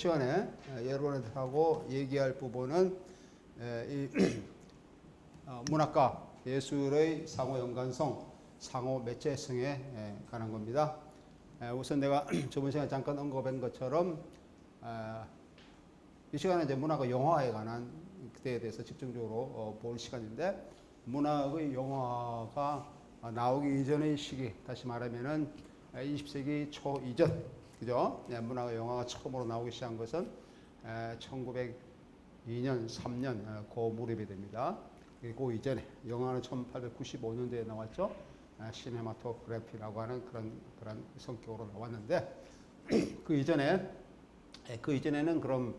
시간에 여러분들하고 얘기할 부분은 이 문학과 예술의 상호 연관성, 상호 매체성에 관한 겁니다. 우선 내가 저번 시간에 잠깐 언급한 것처럼 이 시간에 이제 문학과 영화에 관한 그때에 대해서 집중적으로 볼 시간인데, 문학의 영화가 나오기 이전의 시기, 다시 말하면은 20세기 초 이전, 그죠? 문학의 영화가 처음으로 나오기 시작한 것은 1902년, 3년 그 무렵이 됩니다. 그 이전에 영화는 1895년도에 나왔죠. 시네마토그래피라고 하는 그런 성격으로 나왔는데, 그 이전에는 그럼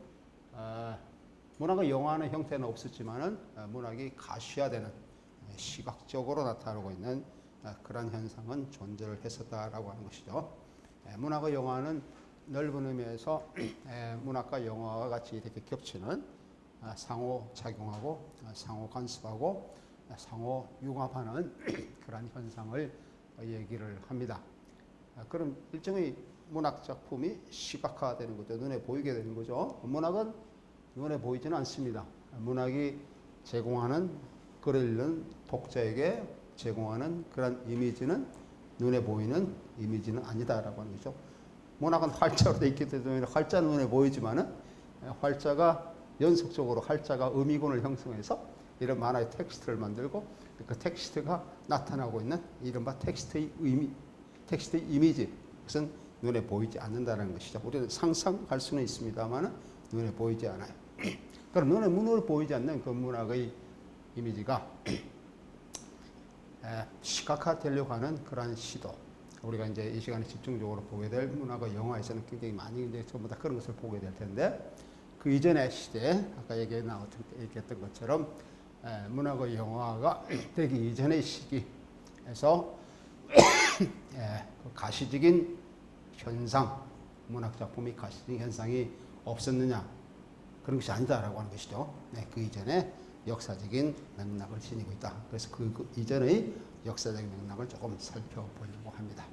문학의 영화는 형태는 없었지만은 문학이 가시화되는, 시각적으로 나타나고 있는 그런 현상은 존재를 했었다라고 하는 것이죠. 문학의 영화는 넓은 의미에서 문학과 영화와 같이 이렇게 겹치는, 상호 작용하고 상호 간섭하고 상호 융합하는 그런 현상을 얘기를 합니다. 그럼 일종의 문학 작품이 시각화되는 거죠. 눈에 보이게 되는 거죠. 문학은 눈에 보이지는 않습니다. 문학이 제공하는, 글을 읽는 독자에게 제공하는 그런 이미지는 눈에 보이는 이미지는 아니다라고 하는 거죠. 문학은 활자로 되어 있기 때문에 활자는 눈에 보이지만은 활자가 연속적으로 활자가 의미군을 형성해서 이런 만화의 텍스트를 만들고, 그 텍스트가 나타나고 있는 이른바 텍스트의 의미, 텍스트의 이미지, 그것은 눈에 보이지 않는다는 것이죠. 우리는 상상할 수는 있습니다만 눈에 보이지 않아요. 그럼 눈으로 보이지 않는 그 문학의 이미지가 시각화되려고 하는 그러한 시도, 우리가 이제 이 시간에 집중적으로 보게 될 문학과 영화에서는 굉장히 많이 이제 전부 다 그런 것을 보게 될 텐데, 그 이전의 시대, 아까 얘기했던 것처럼 문학과 영화가 되기 이전의 시기에서 그 가시적인 현상, 문학 작품이 가시적인 현상이 없었느냐, 그런 것이 아니다라고 하는 것이죠. 그 이전에 역사적인 맥락을 지니고 있다. 그래서 그 이전의 역사적인 맥락을 조금 살펴보려고 합니다.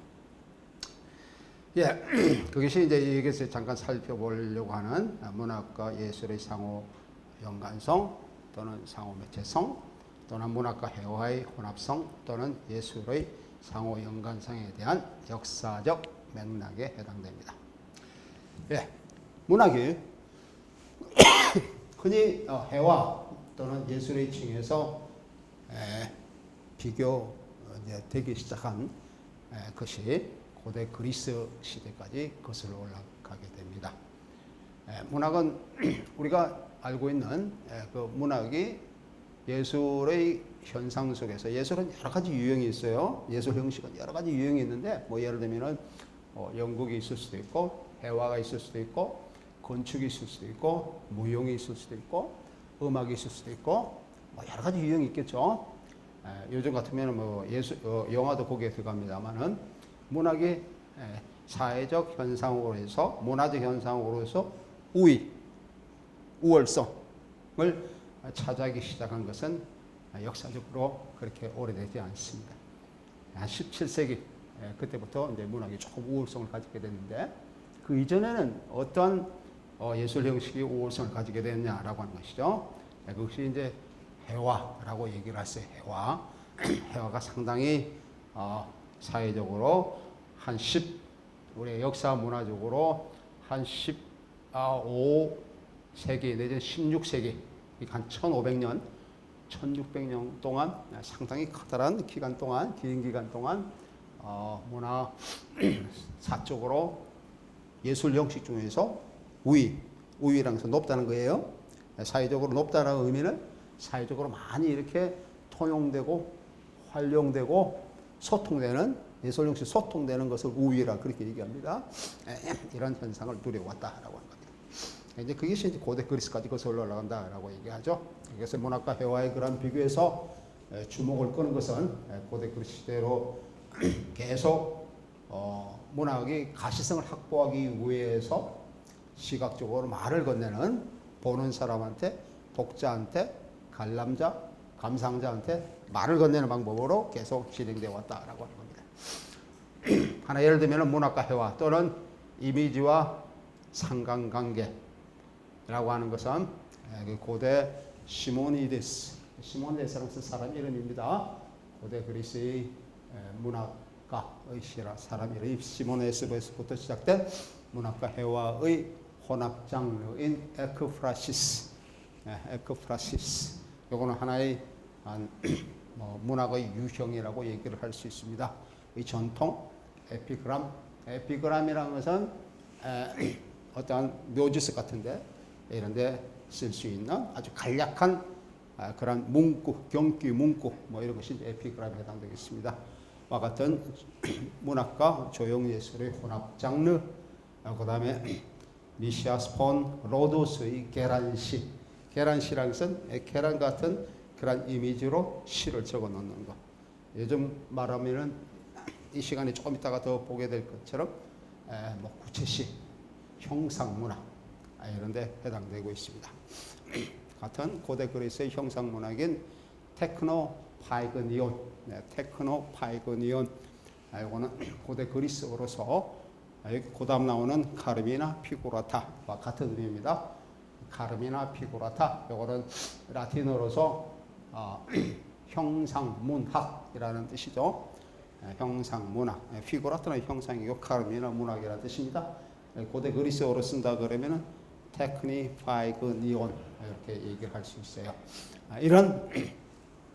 그것이 이제 여기서 잠깐 살펴보려고 하는 문학과 예술의 상호 연관성, 또는 상호 매체성, 또는 문학과 회화의 혼합성, 또는 예술의 상호 연관성에 대한 역사적 맥락에 해당됩니다. 문학이 흔히 회화 또는 예술의 층에서 비교되기 시작한 것이 고대 그리스 시대까지 거슬러 올라가게 됩니다. 문학은 우리가 알고 있는 그 문학이 예술의 현상 속에서, 예술은 여러 가지 유형이 있어요. 예술 형식은 여러 가지 유형이 있는데, 뭐 예를 들면은 연극이 있을 수도 있고, 회화가 있을 수도 있고, 건축이 있을 수도 있고, 무용이 있을 수도 있고, 음악이 있을 수도 있고, 뭐 여러 가지 유형이 있겠죠. 요즘 같으면 뭐 영화도 거기에 들어갑니다만은, 문학이 사회적 현상으로 해서, 문화적 현상으로 해서 우월성을 차지하기 시작한 것은 역사적으로 그렇게 오래되지 않습니다. 한 17세기 그때부터 이제 문학이 조금 우월성을 가지게 됐는데, 그 이전에는 어떤 예술 형식이 우월성을 가지게 됐냐라고 하는 것이죠. 그것이 이제 회화라고 얘기를 했어요. 회화가 상당히 사회적으로 우리 역사 문화적으로 한 15세기 내지 16세기, 한 1500년, 1600년 동안 상당히 커다란 기간 동안, 긴 기간 동안 문화 사적으로 예술 형식 중에서 우위라는 것은 높다는 거예요. 사회적으로 높다는 의미는 사회적으로 많이 이렇게 통용되고 활용되고 소통되는, 예술 형식 소통되는 것을 우위라 그렇게 얘기합니다. 이런 현상을 누려왔다라고 하는 겁니다. 이제 그것이 이제 고대 그리스까지 거슬러 올라간다라고 얘기하죠. 그래서 문학과 회화의 그런 비교에서 주목을 끄는 것은 고대 그리스 시대로 계속 문학이 가시성을 확보하기 위해서 시각적으로 말을 건네는, 보는 사람한테, 독자한테, 관람자, 감상자한테 말을 건네는 방법으로 계속 진행되어 왔다라고 하는 겁니다. 하나 예를 들면 문학과 회화 또는 이미지와 상관관계, 시라고 하는 것은 고대 시모니데스라는 사람 이름입니다. 고대 그리스의 문학가의 시라 사람 이름이 시모네스부터 시작된 문학과 회화의 혼합 장르인 에크프라시스. 요거는 하나의 문학의 유형이라고 얘기를 할 수 있습니다. 이 전통 에피그램이라는 것은 어떠한 묘지서 같은데 이런데 쓸 수 있는 아주 간략한 그런 문구, 경기 문구 뭐 이런 것이 에피그램에 해당되겠습니다. 와 같은 문학과 조형예술의 혼합 장르, 그다음에 니시아스 폰 로도스의 계란시라는 것은 계란 같은 그런 이미지로 시를 적어 놓는 것. 요즘 말하면은 이 시간에 조금 있다가 더 보게 될 것처럼 뭐 구체시, 형상문학 이런 데 해당되고 있습니다. 같은 고대 그리스의 형상문학인 테크노파이그니온, 이거는 고대 그리스어로서 고다음 나오는 카르미나 피구라타와 같은 의미입니다. 카르미나 피구라타, 이거는 라틴어로서 형상문학이라는 뜻이죠. 형상문학, 피구라타는 형상이고 카르미나 문학이라는 뜻입니다. 고대 그리스어로 쓴다 그러면은 테크니파이그니온 이렇게 얘기를 할 수 있어요. 이런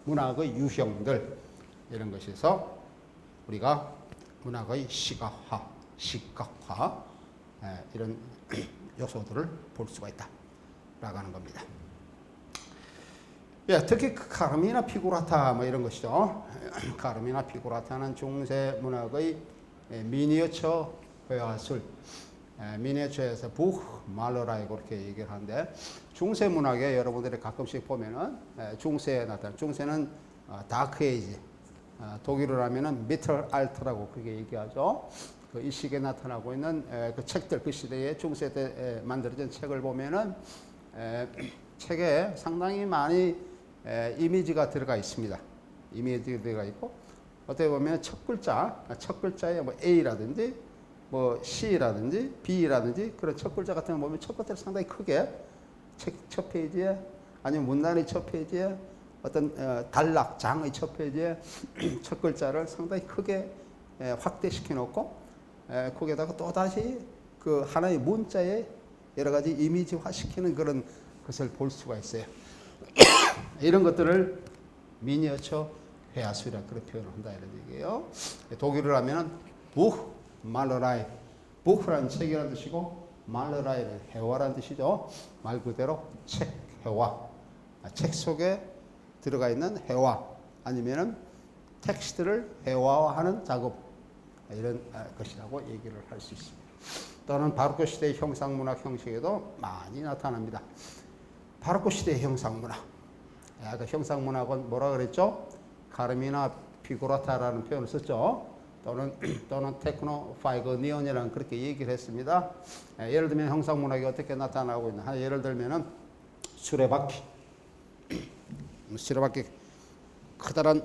문학의 유형들 이런 것에서 우리가 문학의 시각화 이런 요소들을 볼 수가 있다라고 하는 겁니다. 예, 특히 카르미나 피구라타 뭐 이런 것이죠. 카르미나 피구라타는 중세 문학의 미니어처 회화술, 미니어처에서 부흐말러라이고 그렇게 얘기를 하는데, 중세 문학에 여러분들이 가끔씩 보면은 중세에 나타난, 중세는 다크 에이지, 독일어로 하면은 미틀 알트라고 그렇게 얘기하죠. 그 이 시기에 나타나고 있는 그 책들, 그 시대에 중세 때 만들어진 책을 보면은 책에 상당히 많이 이미지가 들어가 있습니다. 이미지가 들어가 있고, 어떻게 보면 첫 글자에 뭐 A라든지 뭐 C라든지 B라든지 그런 첫 글자 같은 거 보면 첫 글자를 상당히 크게 책 첫 페이지에, 아니면 문단의 첫 페이지에, 어떤 단락장의 첫 페이지에 첫 글자를 상당히 크게 확대시켜 놓고, 거기에다가 또 다시 그 하나의 문자에 여러 가지 이미지화 시키는 그런 것을 볼 수가 있어요. 이런 것들을 미니어처 회화술이라 그런 표현을 한다 이런 얘기예요. 독일어로 하면은 부흐말러라이, 부흐라는 책이라는 뜻이고 말러라이는 회화라는 뜻이죠. 말 그대로 책, 회화, 책 속에 들어가 있는 회화, 아니면은 텍스트를 회화화하는 작업, 이런 것이라고 얘기를 할 수 있습니다. 또는 바로크 시대의 형상문학 형식에도 많이 나타납니다. 바로크 시대의 형상문학, 그 형상문학은 뭐라 그랬죠? 카르미나 피구라타라는 표현을 썼죠. 또는 테크노파이그니온이라는 그렇게 얘기를 했습니다. 예를 들면 형상문학이 어떻게 나타나고 있나? 예를 들면은 수레바퀴 커다란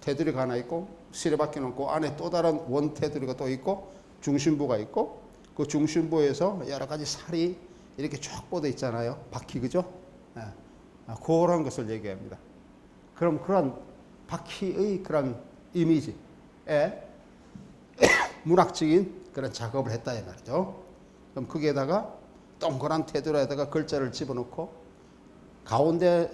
테두리가 하나 있고, 수레바퀴는 그 안에 또 다른 원 테두리가 또 있고, 중심부가 있고, 그 중심부에서 여러 가지 살이 이렇게 쭉 뻗어 있잖아요. 바퀴, 그죠? 그런 것을 얘기합니다. 그럼 그런 바퀴의 그런 이미지에 문학적인 그런 작업을 했다 이 말이죠. 그럼 거기에다가 동그란 테두리에다가 글자를 집어넣고, 가운데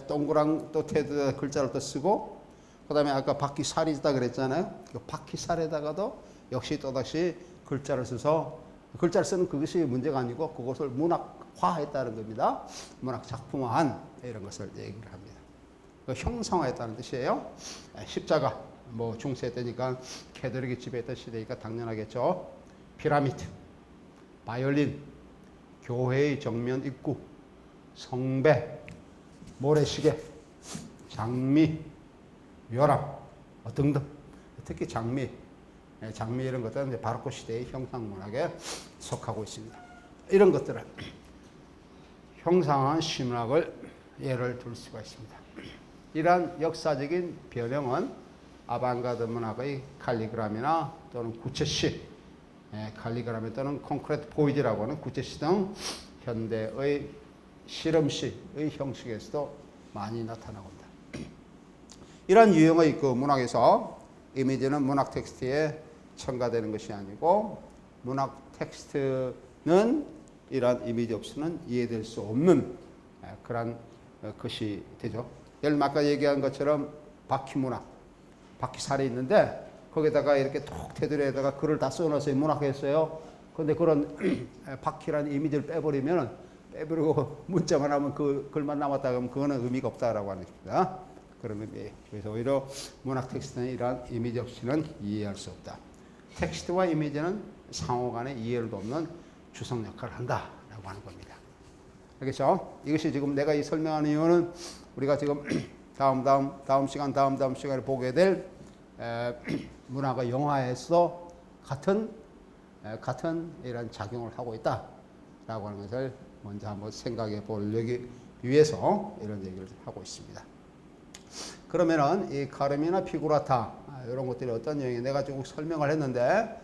동그란 또 테두리에 글자를 또 쓰고, 그 다음에 아까 바퀴 살이 있다 그랬잖아요. 그 바퀴 살에다가도 역시 또다시 글자를 써서, 글자를 쓰는 그것이 문제가 아니고 그것을 문학화했다는 겁니다. 문학 작품화한 이런 것을 얘기를 합니다. 형상화했다는 뜻이에요. 십자가, 뭐 중세 때니까 캐톨릭이 지배했던 시대니까 당연하겠죠. 피라미드, 바이올린, 교회의 정면 입구, 성배, 모래시계, 장미, 벼랑 등등. 특히 장미 이런 것들은 바로크 시대의 형상문학에 속하고 있습니다. 이런 것들은 형상화한 시문학을 예를 들 수가 있습니다. 이러한 역사적인 변형은 아방가드 문학의 칼리그라미나 또는 구체시, 칼리그라미 또는 콘크리트 보이드라고 하는 구체시 등 현대의 실험시의 형식에서도 많이 나타나고 있다. 이런 유형의 그 문학에서 이미지는 문학 텍스트에 첨가되는 것이 아니고 문학 텍스트는 이러한 이미지 없이는 이해될 수 없는 그런 것이 되죠. 예를 들면 아까 얘기한 것처럼 바퀴문학, 바퀴살이 있는데 거기다가 이렇게 톡 테두리에다가 글을 다 써놔서 문학했어요. 그런데 그런 바퀴라는 이미지를 빼버리고 문자만 하면 그 글만 남았다 그러면 그거는 의미가 없다라고 하는 겁니다. 그런 의미예요. 그래서 오히려 문학 텍스트는 이러한 이미지 없이는 이해할 수 없다. 텍스트와 이미지는 상호 간의 이해를 돕는 주성 역할을 한다라고 하는 겁니다. 알겠죠? 이것이 지금 내가 이 설명하는 이유는 우리가 지금 다음 시간에 보게 될 문화가 영화에서 같은 이런 작용을 하고 있다라고 하는 것을 먼저 한번 생각해 보려기 위해서 이런 얘기를 하고 있습니다. 그러면은 이 카르미나 피구라타 이런 것들이 어떤 유형이 내가 쭉 설명을 했는데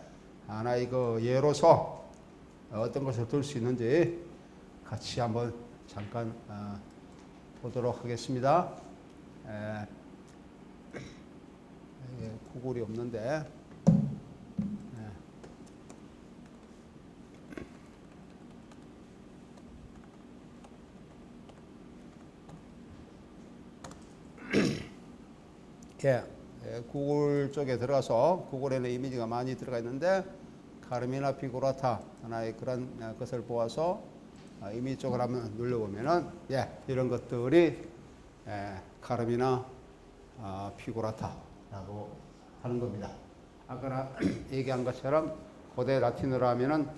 하나 이거 예로서 어떤 것을 들 수 있는지 같이 한번 잠깐 보도록 하겠습니다. 구글이 없는데 구글 쪽에 들어가서 구글에는 이미지가 많이 들어가 있는데 카르미나 피구라타 하나의 그런 것을 보아서 이미지 쪽을 한번 눌러보면은 이런 것들이 카르미나 피구라타라고 하는 겁니다. 아까 얘기한 것처럼 고대 라틴어로 하면은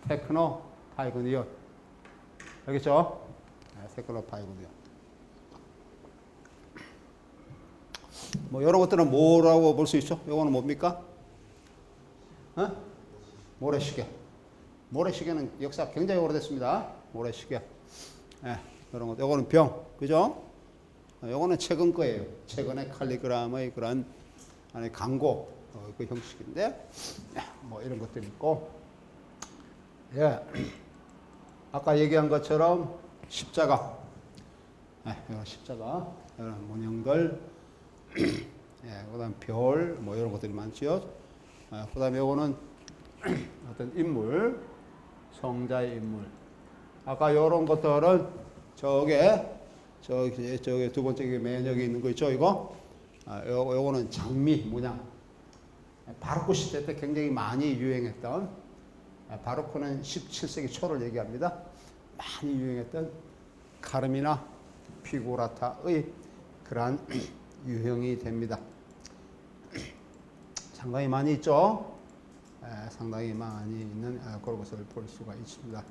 테크노 파이고니온 알겠죠? 테크노 파이고니온 뭐 이런 것들은 뭐라고 볼 수 있죠? 이거는 뭡니까? 모래시계. 모래시계는 역사 굉장히 오래됐습니다. 모래시계. 이런 것. 이거는 병, 그죠? 이거는 최근 거예요. 최근에 칼리그람의 그런 강고 그 형식인데, 뭐 이런 것들이 있고, 아까 얘기한 것처럼 십자가, 이런 십자가, 이런 문형들. 그다음 별, 뭐 이런 것들이 많지요. 그다음에 요거는 어떤 인물, 성자의 인물. 아까 요런 것들은 저게 두 번째 맨 여기 있는 거 있죠, 이거. 요거는 장미 문양. 바로크 시대 때 굉장히 많이 유행했던 바로크는 17세기 초를 얘기합니다. 많이 유행했던 카르미나 피구라타의 그러한 유형이 됩니다. 상당히 많이 있죠. 상당히 많이 있는 그런 것을 볼 수가 있습니다.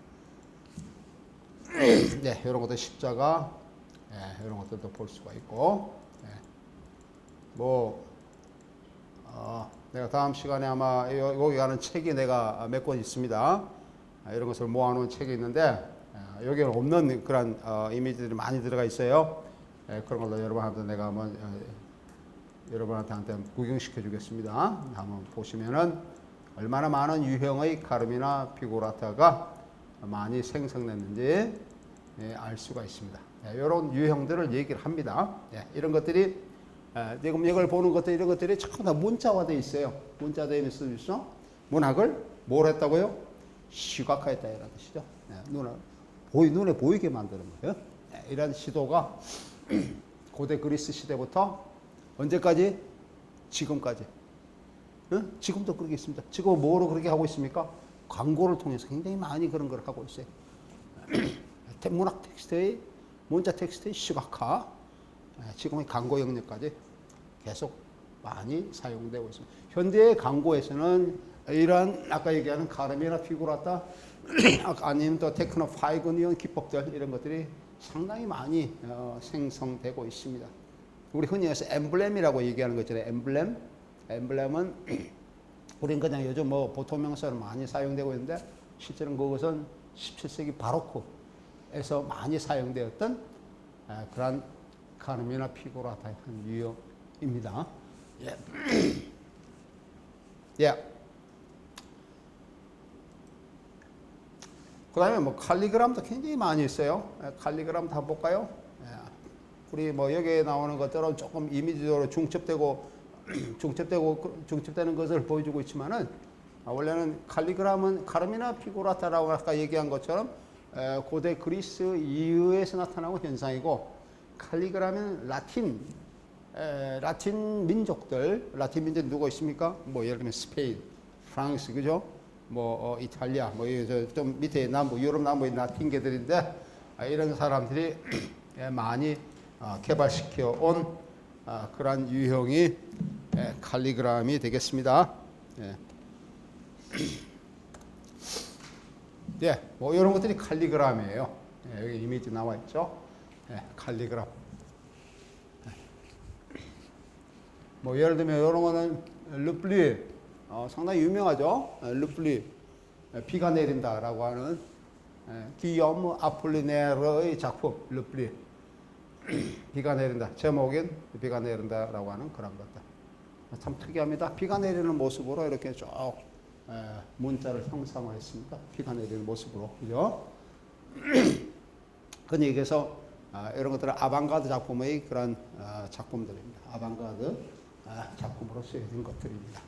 이런 것도 십자가, 이런 것들도 볼 수가 있고, 내가 다음 시간에 아마 여기 가는 책이 내가 몇 권 있습니다. 이런 것을 모아놓은 책이 있는데 여기는 없는 그런 이미지들이 많이 들어가 있어요. 그런 걸로 여러분한테 내가 한번 여러분한테 구경시켜 주겠습니다. 한번 보시면은 얼마나 많은 유형의 카르미나 피구라타가 많이 생성됐는지 알 수가 있습니다. 이런 유형들을 얘기를 합니다. 이런 것들이 지금 이걸 보는 것들 이런 것들이 전부 다 문자화되어 있어요. 문자되어 있어. 문학을 뭘 했다고요? 시각화했다 이런 뜻이죠. 눈에 보이게 만드는 거예요. 이런 시도가 고대 그리스 시대부터 언제까지? 지금까지. 지금도 그렇게 있습니다. 지금 뭐로 그렇게 하고 있습니까? 광고를 통해서 굉장히 많이 그런 걸 하고 있어요. 문학 텍스트의, 문자 텍스트의 시각화, 지금의 광고 영역까지 계속 많이 사용되고 있습니다. 현대의 광고에서는 이러한 아까 얘기하는 카르미나 피구라타 아니면 또 테크노 파이고니온 기법들 이런 것들이 상당히 많이 생성되고 있습니다. 우리 흔히 해서 엠블렘이라고 얘기하는 거 있잖아요. 엠블렘은 우리는 그냥 요즘 뭐 보통 명사로 많이 사용되고 있는데 실제로는 그것은 17세기 바로크에서 많이 사용되었던 그런 카르미나 피구라타의 한 유형입니다. 그 다음에 뭐 칼리그램도 굉장히 많이 있어요. 칼리그램 다 볼까요? 우리 뭐 여기에 나오는 것들은 조금 이미지적으로 중첩되는 것을 보여주고 있지만은 원래는 칼리그램은 카르미나 피구라타라고 아까 얘기한 것처럼 고대 그리스 이후에서 나타나는 현상이고, 칼리그램은 라틴 민족들, 라틴 민족 누가 있습니까? 뭐 예를 들면 스페인, 프랑스, 그죠? 뭐 이탈리아, 뭐 좀 밑에 남부, 유럽 남부의 라틴계들인데 이런 사람들이 많이 개발시켜 온 그러한 유형이 칼리그램이 되겠습니다. 예, 뭐 이런 것들이 칼리그램이에요. 여기 이미지 나와 있죠. 칼리그램. 뭐 예를 들면 이런 거는 르플리, 상당히 유명하죠. 르플리, 비가 내린다라고 하는 기욤 아폴리네르의 작품 르플리. 비가 내린다. 제목인 비가 내린다라고 하는 그런 것들. 참 특이합니다. 비가 내리는 모습으로 이렇게 쭉 문자를 형상을 했습니다. 비가 내리는 모습으로. 그죠? 그런 얘기해서 이런 것들은 아방가드 작품의 그런 작품들입니다. 아방가드 작품으로 쓰여진 것들입니다.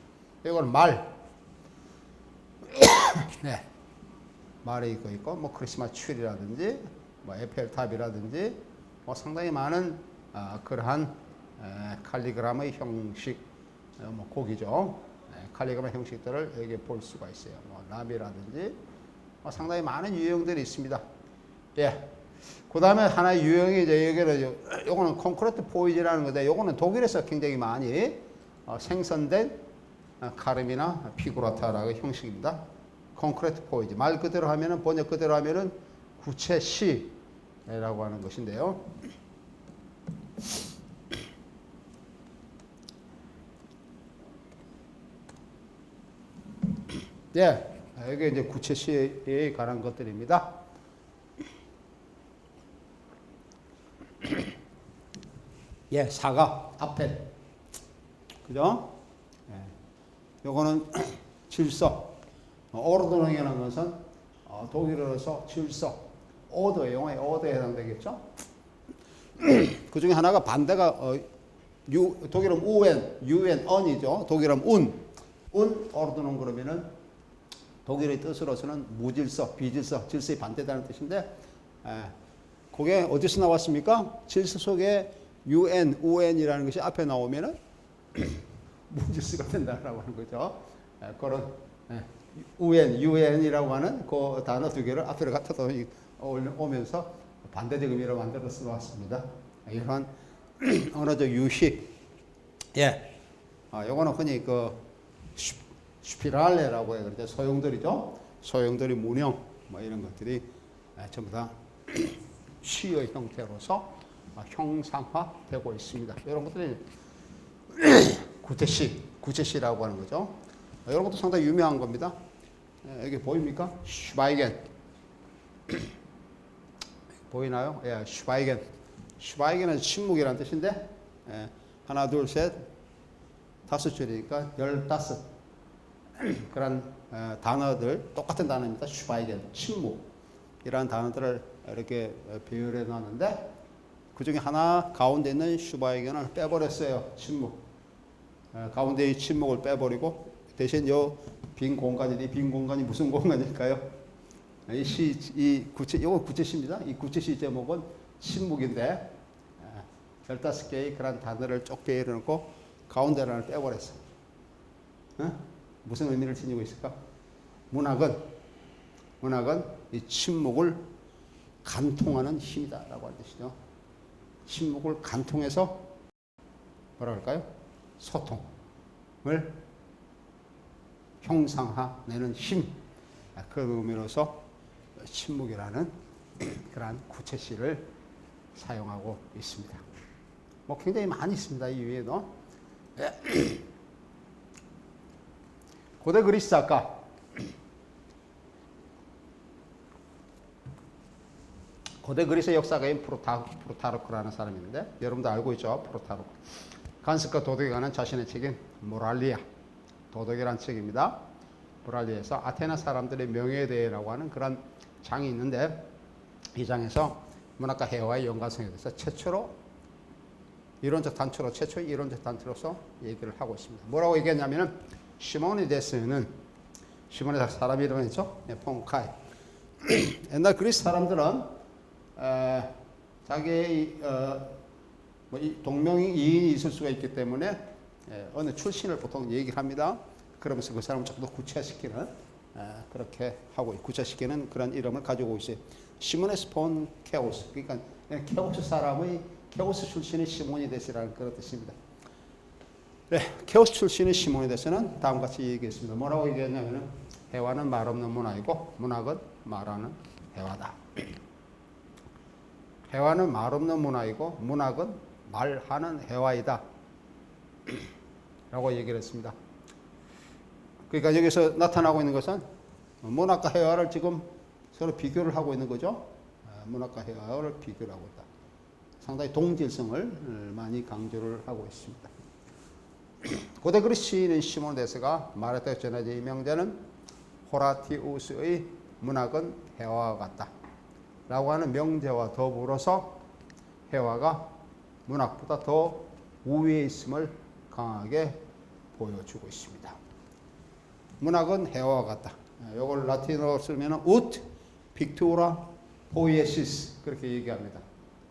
이건 말. 네. 말이 있고, 뭐 크리스마스 트리라든지, 뭐 에펠탑이라든지, 뭐 상당히 많은 그러한 칼리그램의 형식, 뭐 곡이죠. 칼리그램 형식들을 여기 볼 수가 있어요. 뭐 나비라든지, 뭐 상당히 많은 유형들이 있습니다. 예. 그 다음에 하나의 유형이 이제 여기는 요거는 콘크리트 포이즈라는 건데, 요거는 독일에서 굉장히 많이 생성된 카르미나 피구라타라는 형식입니다. 콘크리트 포이즈. 말 그대로 하면은, 번역 그대로 하면은 구체 시라고 하는 것인데요. 예. 여기 이제 구체 시에 관한 것들입니다. 예, 사과, 앞에. 그죠? 예. 요거는 질서. 오르드능이라는 것은 독일어로서 질서, 오더의 영어의 오더에 해당되겠죠? 그 중에 하나가 반대가 독일은 UN, 언이죠. 독일은 오르드능 그러면은 독일의 뜻으로서는 무질서, 비질서, 질서의 반대다는 뜻인데, 그게 어디서 나왔습니까? 질서 속에 UN이라는 것이 앞에 나오면은 무질서가 된다라고 하는 거죠. 그런 UN이라고 하는 그 단어 두 개를 앞으로 갖다 오면서 반대적 의미로 만들어서 나왔습니다. 이러한 언어적 유식. 예. 요거는 흔히 그 슈피랄레라고 해요. 그렇죠. 소용돌이죠. 소용돌이 문형, 뭐 이런 것들이 전부 다 시의 형태로서 형상화되고 있습니다. 이런 것들이 구체시라고 하는 거죠. 이런 것도 상당히 유명한 겁니다. 여기 보입니까? 슈바이겐. 보이나요? 예, 슈바이겐. 슈바이겐은 침묵이라는 뜻인데, 하나, 둘, 셋, 다섯 줄이니까 15. 그런 단어들, 똑같은 단어입니다. 슈바이겐, 침묵이라는 단어들을 이렇게 배열해 놨는데, 그 중에 하나 가운데 있는 슈바이겐을 빼버렸어요. 침묵. 가운데의 침묵을 빼버리고 대신 요 빈 공간이 무슨 공간일까요? 요거 구체시입니다. 이 구체시 제목은 침묵인데 15개의 그런 단어를 쭉 배열해 놓고 가운데를 빼버렸어요. 무슨 의미를 지니고 있을까? 문학은 이 침묵을 간통하는 힘이다라고 하는 뜻이죠. 침묵을 간통해서 뭐라 할까요? 소통을 형상화내는 힘. 그 의미로서 침묵이라는 그러한 구체시를 사용하고 있습니다. 뭐 굉장히 많이 있습니다. 이 위에도. 고대 그리스 작가. 고대 그리스 역사가인 프루타르크라는 사람이 있는데, 여러분도 알고 있죠? 프루타르크. 간습과 도덕에 관한 자신의 책인 모랄리아. 도덕이라는 책입니다. 모랄리아에서 아테네 사람들의 명예에 대해라고 하는 그런 장이 있는데 이 장에서 문학과 해와의 연관성에 대해서 최초로 이론적 단초로 최초의 이론적 단초로서 얘기를 하고 있습니다. 뭐라고 얘기했냐면은 시모니데스는 시모니데스 사람 이름이죠. 폰카이. 옛날 그리스 사람들은 자기의 뭐 동명이인이 있을 수가 있기 때문에 어느 출신을 보통 얘기를 합니다. 그러면서 그 사람을 조금 더 구체시키는 그렇게 하고 구체시키는 그런 이름을 가지고 있어요. 시모네스 폰 케오스. 그러니까 케오스 사람의 케오스 출신의 시모니데스라는 그런 뜻입니다. 네, 케오스 출신의 시모니데스는 다음과 같이 얘기했습니다. 뭐라고 얘기했냐면은 해와는 말 없는 문화이고 문학은 말하는 해와다. 해와는 말 없는 문화이고 문학은 말하는 해와이다. 라고 얘기를 했습니다. 그러니까 여기서 나타나고 있는 것은 문학과 해와를 지금 서로 비교를 하고 있는 거죠. 문학과 해와를 비교를 하고 있다. 상당히 동질성을 많이 강조를 하고 있습니다. 고대 그리스 시인인 시모니데스가 말했다고 전해진 이 명제는 호라티우스의 문학은 해와와 같다 라고 하는 명제와 더불어서 해와가 문학보다 더 우위에 있음을 강하게 보여주고 있습니다. 문학은 해와와 같다. 이걸 라틴어로 쓰면 ut pictura poiesis 그렇게 얘기합니다.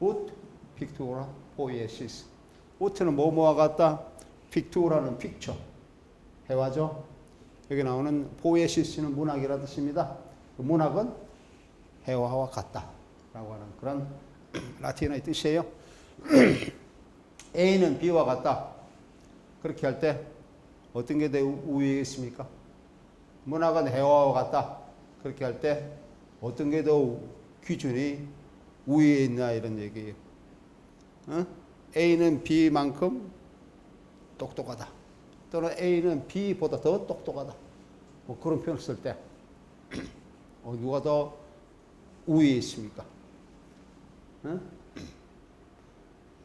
ut pictura poiesis. ut는 뭐뭐와 같다. pictura는 picture 해와죠. 여기 나오는 poiesis는 문학이라는 뜻입니다. 문학은 해와와 같다 라고 하는 그런 라틴어의 뜻이에요. A는 B와 같다. 그렇게 할 때 어떤 게 더 우위에 있습니까? 문학은 해와와 같다. 그렇게 할 때 어떤 게 더 기준이 우위에 있나 이런 얘기예요. A는 B만큼 똑똑하다. 또는 A는 B보다 더 똑똑하다. 뭐 그런 표현을 쓸 때 누가 더 우위에 있습니까?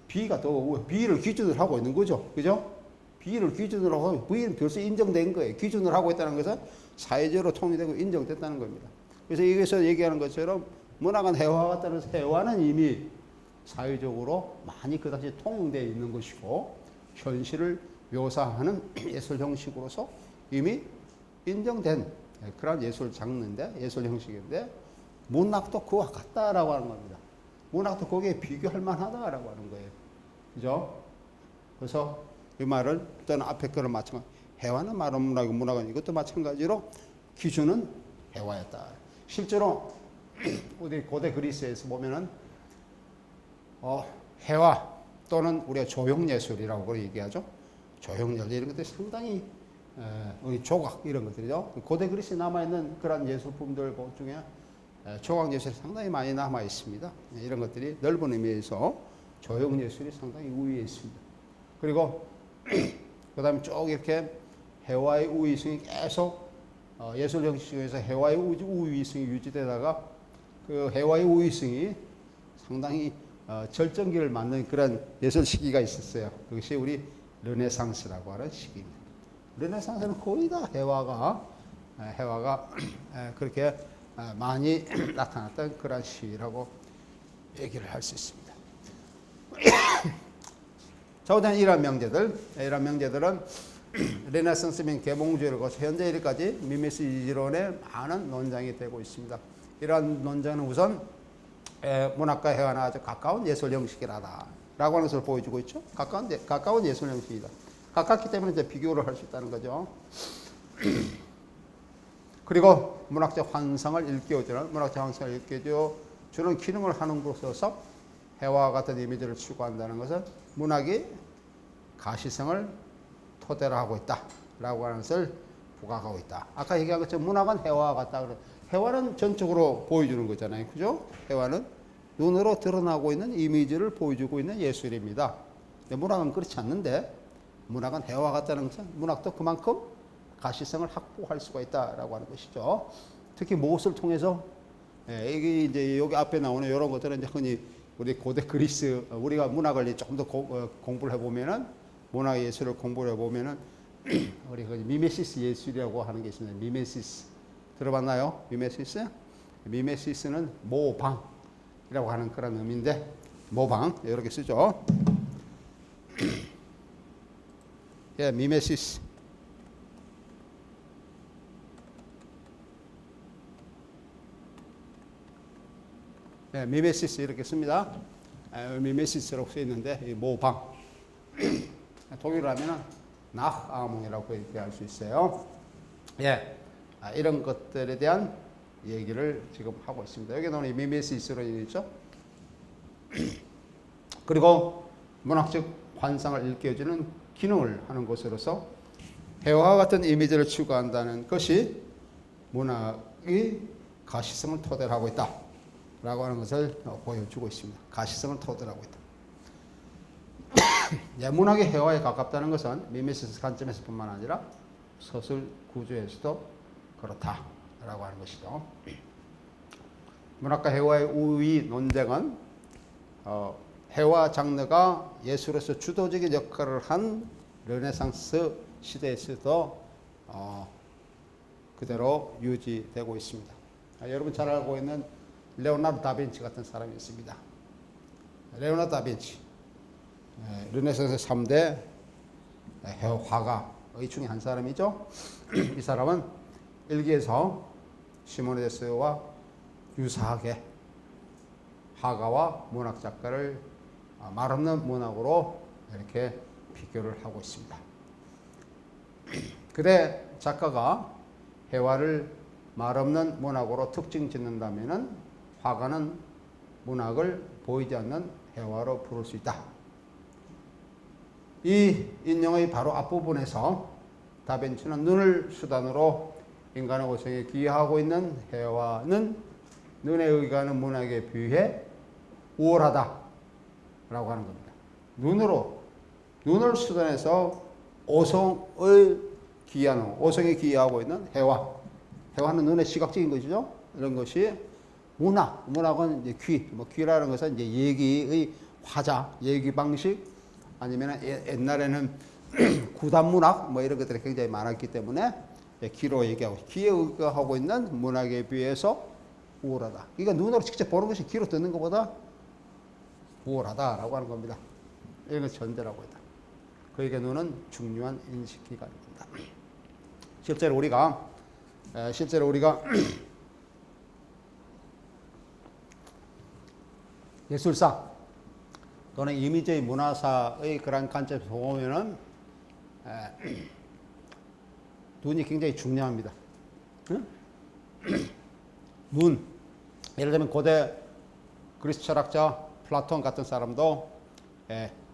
B가 더 B를 기준으로 하고 있는 거죠. 그죠? B를 기준으로 하고 B는 벌써 인정된 거예요. 기준으로 하고 있다는 것은 사회적으로 통일되고 인정됐다는 겁니다. 그래서 여기서 얘기하는 것처럼 문학은 해와와 같다는 것은 해와는 이미 사회적으로 많이 그 당시에 통용되어 있는 것이고 현실을 묘사하는 예술 형식으로서 이미 인정된 그런 예술 장르인데 예술 형식인데 문학도 그와 같다라고 하는 겁니다. 문학도 거기에 비교할 만하다라고 하는 거예요. 그죠? 그래서 이 말을 저는 앞에 거를 마찬가지 해와는 말은 문학이고 문학은 이것도 마찬가지로 기준은 해와였다. 실제로 우리 고대 그리스에서 보면은 해와 또는 우리가 조형예술이라고 얘기하죠. 조형예술 이런 것들이 상당히 우리 조각 이런 것들이죠. 고대 그리스에 남아있는 그런 예술품들 중에 조각예술이 상당히 많이 남아 있습니다. 이런 것들이 넓은 의미에서 조형예술이 상당히 우위에 있습니다. 그리고 그 다음에 쭉 이렇게 해와의 우위성이 계속 예술 형식에서 해와의 우위성이 유지되다가 그 해와의 우위성이 상당히 절정기를 맞는 그런 예술 시기가 있었어요. 그것이 우리 르네상스라고 하는 시기입니다. 르네상스는 거의 다 해와가 그렇게 많이 나타났던 그런 시기라고 얘기를 할 수 있습니다. 자, 우선 이런 명제들은 르네상스명 계몽주의를 거쳐 현재 일까지 미메시스 이론의 많은 논쟁이 되고 있습니다. 이러한 논쟁은 우선 문학과 해와는 아주 가까운 예술 형식이라고 하는 것을 보여주고 있죠. 가까운 예술 형식이다. 가깝기 때문에 이제 비교를 할 수 있다는 거죠. 그리고 문학적 환상을 일깨워주는 기능을 하는 곳에서 해와와 같은 이미지를 추구한다는 것은 문학이 가시성을 토대로 하고 있다라고 하는 것을 부각하고 있다. 아까 얘기한 것처럼 문학은 해와와 같다. 해와는 전적으로 보여주는 거잖아요. 그죠? 해와는 눈으로 드러나고 있는 이미지를 보여주고 있는 예술입니다. 문학은 그렇지 않는데 문학은 해와 같다는 것은 문학도 그만큼 가시성을 확보할 수가 있다라고 하는 것이죠. 특히 무엇을 통해서 이게 이제 여기 앞에 나오는 이런 것들은 이제 흔히 우리 고대 그리스 우리가 문학을 조금 더 공부를 해보면은 문학 예술을 공부를 해보면은 우리 그 미메시스 예술이라고 하는 게 있습니다. 미메시스 들어봤나요? 미메시스 미메시스는 모방이라고 하는 그런 의미인데 모방 이렇게 쓰죠. 예, 미메시스. 예, 미메시스 이렇게 씁니다. 미메시스라고 써 있는데 모방. 독일어로 하면은 나흐아몽이라고 얘기할 수 있어요. 예, 이런 것들에 대한 얘기를 지금 하고 있습니다. 여기 나오는 미메시스로 있죠. 그리고 문학적 환상을 일깨워주는 기능을 하는 것으로서 해와 같은 이미지를 추구한다는 것이 문학이 가시성을 토대로 하고 있다 라고 하는 것을 보여주고 있습니다. 가시성을 토대로 하고 있다. 예, 문학이 해와에 가깝다는 것은 미메시스 관점에서 뿐만 아니라 서술 구조에서도 그렇다라고 하는 것이죠. 문학과 해와의 우위 논쟁은 해와 장르가 예술에서 주도적인 역할을 한 르네상스 시대에서도 그대로 유지되고 있습니다. 여러분 잘 알고 있는 레오나르도 다빈치 같은 사람이 있습니다. 레오나르도 다빈치 르네상스 3대 화가의 중에 한 사람이죠. 이 사람은 일기에서 시모네데스와 유사하게 화가와 문학 작가를 말없는 문학으로 이렇게 비교를 하고 있습니다. 그대 작가가 해와를 말없는 문학으로 특징 짓는다면은 화가는 문학을 보이지 않는 해와로 부를 수 있다. 이 인용의 바로 앞부분에서 다빈치는 눈을 수단으로 인간의 고생에 기여하고 있는 해와는 눈에 의거하는 문학에 비해 우월하다 라고 하는 겁니다. 눈을 수단해서 오성에 기여하고 있는 해와는 눈의 시각적인 것이죠. 이런 것이 문학은 이제 귀라는 것은 이제 얘기의 화자, 얘기 방식, 아니면 옛날에는 구단문학 뭐 이런 것들이 굉장히 많았기 때문에 귀로 얘기하고 귀에 의거하고 있는 문학에 비해서 우월하다. 그러니까 눈으로 직접 보는 것이 귀로 듣는 것보다 우월하다라고 하는 겁니다. 이런 것을 전제라고 했다. 그에게 눈은 중요한 인식기관입니다. 실제로 우리가 예술사 또는 이미지의 문화사의 그런 관점에서 보면은 눈이 굉장히 중요합니다. 응? 눈. 예를 들면 고대 그리스 철학자 플라톤 같은 사람도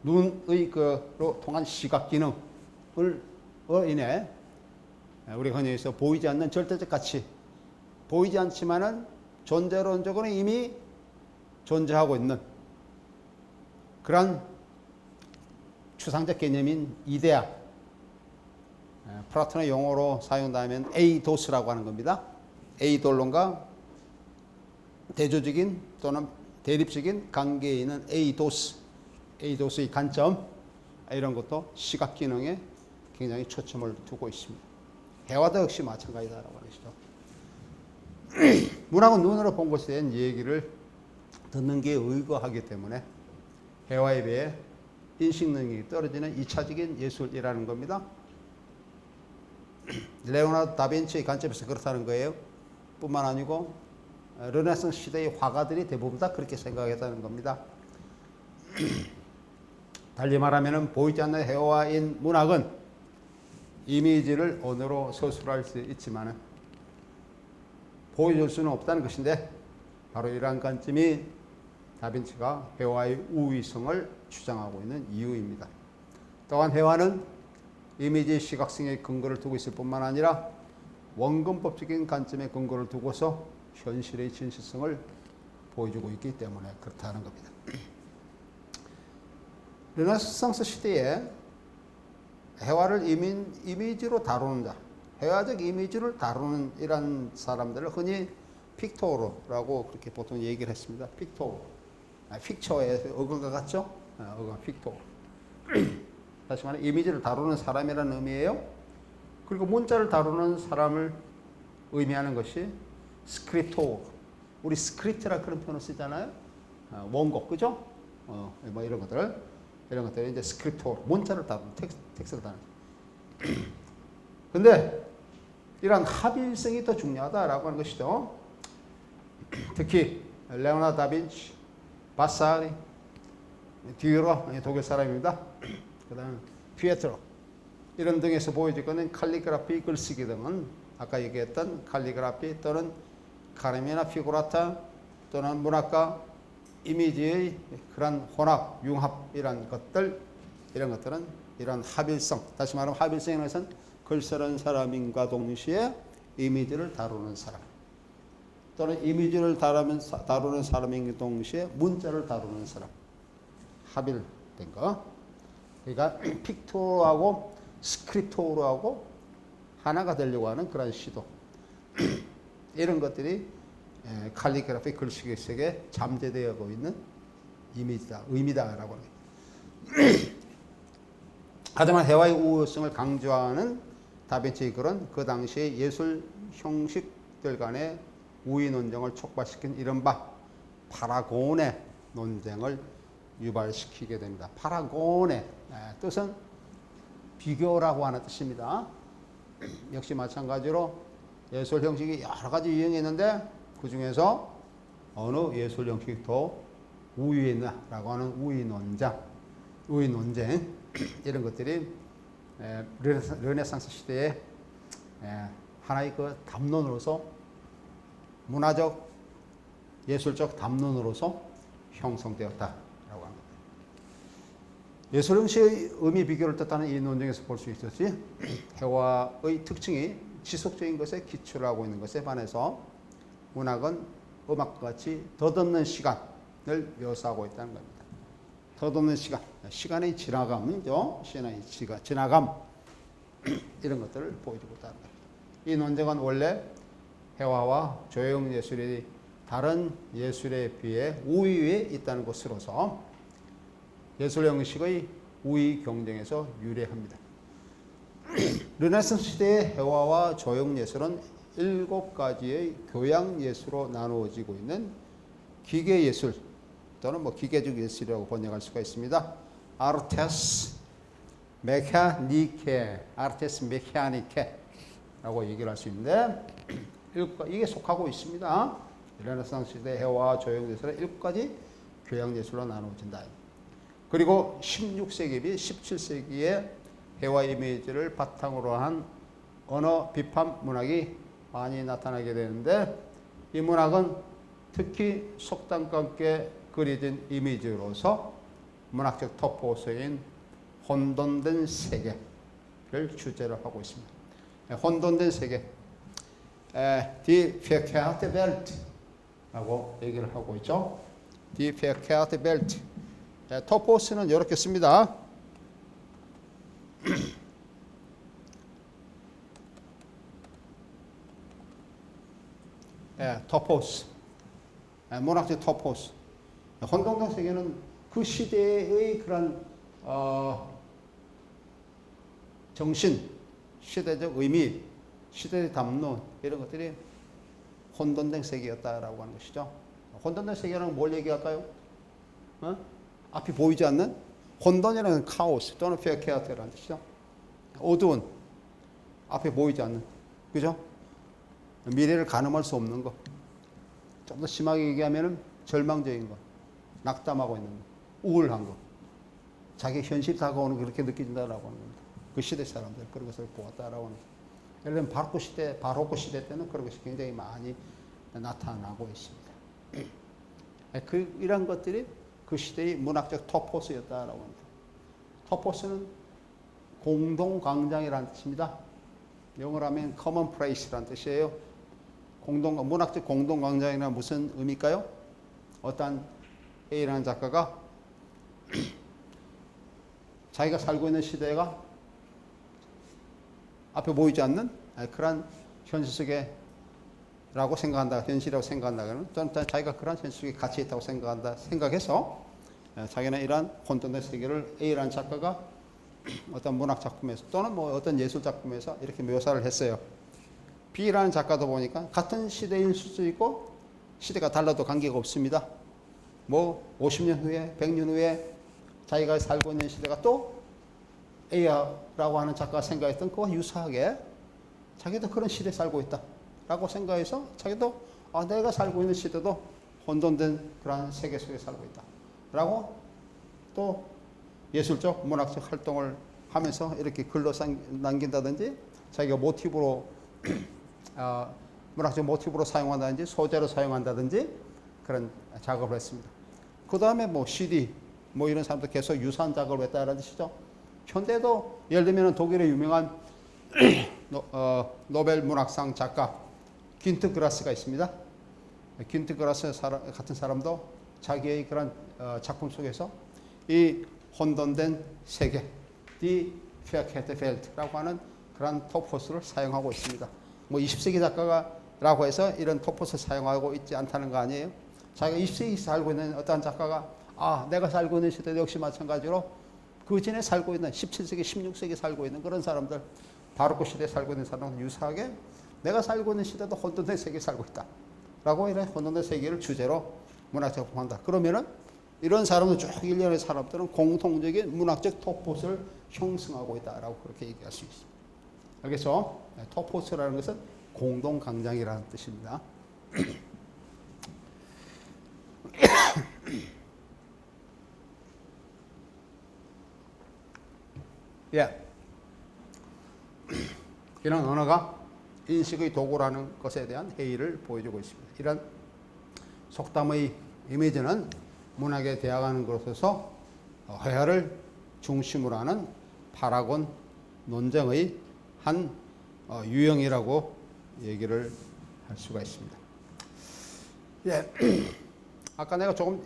눈의 그로 통한 시각 기능을 인해 우리가 흔히 해서 보이지 않는 절대적 가치, 보이지 않지만은 존재론적으로 이미 존재하고 있는 그런 추상적 개념인 이데아, 플라톤의 용어로 사용한다면 에이도스라고 하는 겁니다. 에이돌론과 대조적인 또는 대립적인 관계에 있는 에이도스의 관점, 이런 것도 시각 기능에 굉장히 초점을 두고 있습니다. 해와도 역시 마찬가지다라고 하는 것이죠. 문학은 눈으로 본 것에 대한 얘기를 듣는 게 의거하기 때문에 해와에 비해 인식 능력이 떨어지는 2차적인 예술이라는 겁니다. 레오나르도 다빈치의 관점에서 그렇다는 거예요. 뿐만 아니고 르네상스 시대의 화가들이 대부분 다 그렇게 생각했다는 겁니다. 달리 말하면 보이지 않는 해와인 문학은 이미지를 언어로 서술할 수 있지만 보여줄 수는 없다는 것인데 바로 이러한 관점이 다빈치가 해와의 우위성을 주장하고 있는 이유입니다. 또한 해와는 이미지 시각성에 근거를 두고 있을 뿐만 아니라 원근법적인 관점에 근거를 두고서 현실의 진실성을 보여주고 있기 때문에 그렇다는 겁니다. 르네상스 시대에 해와를 이미지로 다루는 자, 해와적 이미지를 다루는 이런 사람들을 흔히 픽토르라고 그렇게 보통 얘기를 했습니다. 픽토르. 픽처의 어근과 같죠? 어근, 픽토르. 다시 말해 이미지를 다루는 사람이라는 의미예요. 그리고 문자를 다루는 사람을 의미하는 것이 스크립토, 우리 스크립트라 그런 표현을 쓰잖아요. 원곡, 그죠? 뭐 이런 것들이 이제 스크립토, 문자를 다루는, 텍스트를 다루는. 근데 이런 합일성이 더 중요하다라고 하는 것이죠. 특히 레오나르도 다빈치, 바사리, 디유러, 독일 사람입니다. 그 다음 피에트로 이런 등에서 보여지고는 칼리그라피, 글쓰기 등은 아까 얘기했던 칼리그라피 또는 카르미나 피구라타 또는 문학과 이미지의 그런 혼합, 융합 이런 것들은 이런 합일성, 다시 말하면 합일성이라는 것은 글 쓰는 사람인과 동시에 이미지를 다루는 사람 또는 이미지를 다루는 사람인 동시에 문자를 다루는 사람, 합일된 거. 그러니까 픽토하고 스크립토하고 하나가 되려고 하는 그런 시도. 이런 것들이 칼리그라피 글쓰기 속에 잠재되어 있는 의미다라고 합니다. 하지만 해와의 우호성을 강조하는 다빈치의 글은 그 당시의 예술 형식들 간의 우위 논쟁을 촉발시킨 이른바 파라곤의 논쟁을 유발시키게 됩니다. 파라곤의 뜻은 비교라고 하는 뜻입니다. 역시 마찬가지로 예술 형식이 여러 가지 유행했는데 그 중에서 어느 예술 형식이 더 우위에 있나라고 하는 우위 논쟁 이런 것들이 르네상스 시대에 하나의 그 담론으로서 문화적 예술적 담론으로서 형성되었다라고 합니다. 예술 형식의 의미 비교를 뜻하는 이 논쟁에서 볼 수 있었지, 해화의 특징이 지속적인 것에 기초를 하고 있는 것에 반해서 문학은 음악과 같이 덧없는 시간을 묘사하고 있다는 겁니다. 덧없는 시간의 지나감이죠. 시간의 지나감 이런 것들을 보여주고 있다는 겁니다. 이 논쟁은 원래 해화와 조형 예술이 다른 예술에 비해 우위에 있다는 것으로서 예술 형식의 우위 경쟁에서 유래합니다. 르네상스 시대의 해화와 조형 예술은 7가지의 교양 예술로 나누어지고 있는 기계 예술 또는 뭐 기계적 예술이라고 번역할 수가 있습니다. 아르테스 메카니케라고 얘기를 할 수 있는데 이게 속하고 있습니다. 르네상스 시대 해화 조형 예술은 7가지 교양 예술로 나누어진다. 그리고 16세기 및 17세기에 해화 이미지를 바탕으로 한 언어 비판 문학이 많이 나타나게 되는데 이 문학은 특히 속담과 함께 그려진 이미지로서 문학적 토포스인 혼돈된 세계를 주제로 하고 있습니다. 혼돈된 세계, Die verkehrte Welt라고 얘기를 하고 있죠. Die verkehrte Welt. 토포스는 이렇게 씁니다. 토포스, 문학적 토포스. 혼돈된 세계는 그 시대의 그런 정신, 시대적 의미, 시대의 담론 이런 것들이 혼돈된 세계였다라고 하는 것이죠. 혼돈된 세계는 뭘 얘기할까요? 앞이 보이지 않는 혼돈이라는 카오스 또는 페케아테라는 뜻이죠. 어두운, 앞에 보이지 않는, 그죠? 미래를 가늠할 수 없는 것. 좀 더 심하게 얘기하면은 절망적인 것, 낙담하고 있는 것, 우울한 것, 자기 현실이 다가오는 게 그렇게 느껴진다라고 하는 겁니다. 그 시대 사람들 그런 것을 보았다라고 하는 거죠. 예를 들면 바로크 시대 때는 그런 것이 굉장히 많이 나타나고 있습니다. 이런 것들이 그 시대의 문학적 토포스였다라고 합니다. 토포스는 공동광장이라는 뜻입니다. 영어로 하면 common place라는 뜻이에요. 문학적 공동광장이란 무슨 의미일까요? 어떤 A라는 작가가 자기가 살고 있는 시대가 앞에 보이지 않는 그런 현실 속에 라고 생각한다, 현실이라고 생각한다. 저는 자기가 그런 현실 속에 가치 있다고 생각해서 자기는 이러한 혼돈된 세계를 A라는 작가가 어떤 문학 작품에서 또는 뭐 어떤 예술 작품에서 이렇게 묘사를 했어요. B라는 작가도 보니까 같은 시대일 수도 있고 시대가 달라도 관계가 없습니다. 뭐 50년 후에 100년 후에 자기가 살고 있는 시대가 또 에이아라고 하는 작가가 생각했던 그와 유사하게 자기도 그런 시대에 살고 있다 라고 생각해서 자기도 내가 살고 있는 시대도 혼돈된 그런 세계 속에 살고 있다 라고 또 예술적 문학적 활동을 하면서 이렇게 글로 남긴다든지 자기가 모티브로 문학적 모티브로 사용한다든지 소재로 사용한다든지 그런 작업을 했습니다. 그 다음에 뭐 CD 뭐 이런 사람도 계속 유사한 작업을 했다라는 뜻이죠. 현대도 예를 들면 독일의 유명한 노벨 문학상 작가 균트 그라스가 있습니다. 균트 그라스 같은 사람도 자기의 그런 작품 속에서 이 혼돈된 세계, Die verkehrte Welt라고 하는 그런 토포스를 사용하고 있습니다. 뭐 20세기 작가라고 해서 이런 토포스 사용하고 있지 않다는 거 아니에요? 자기가 20세기 살고 있는 어떠한 작가가 내가 살고 있는 시대도 역시 마찬가지로 그 전에 살고 있는 17세기, 16세기 살고 있는 그런 사람들, 바로크 시대에 살고 있는 사람들 유사하게 내가 살고 있는 시대도 혼돈된 세계에 살고 있다 라고 이런 혼돈된 세계를 주제로 문학 작품한다. 그러면은 이런 사람들 쭉 일련의 사람들은 공통적인 문학적 토포스를 형성하고 있다라고 그렇게 얘기할 수 있습니다. 알겠죠? 토포스라는 것은 공동 강장이라는 뜻입니다. 예. 이런 언어가 인식의 도구라는 것에 대한 회의를 보여주고 있습니다. 이런 속담의 이미지는 문학에 대항하는 것에서 회화를 중심으로 하는 파라곤 논쟁의 한 유형이라고 얘기를 할 수가 있습니다. 예. 아까 내가 조금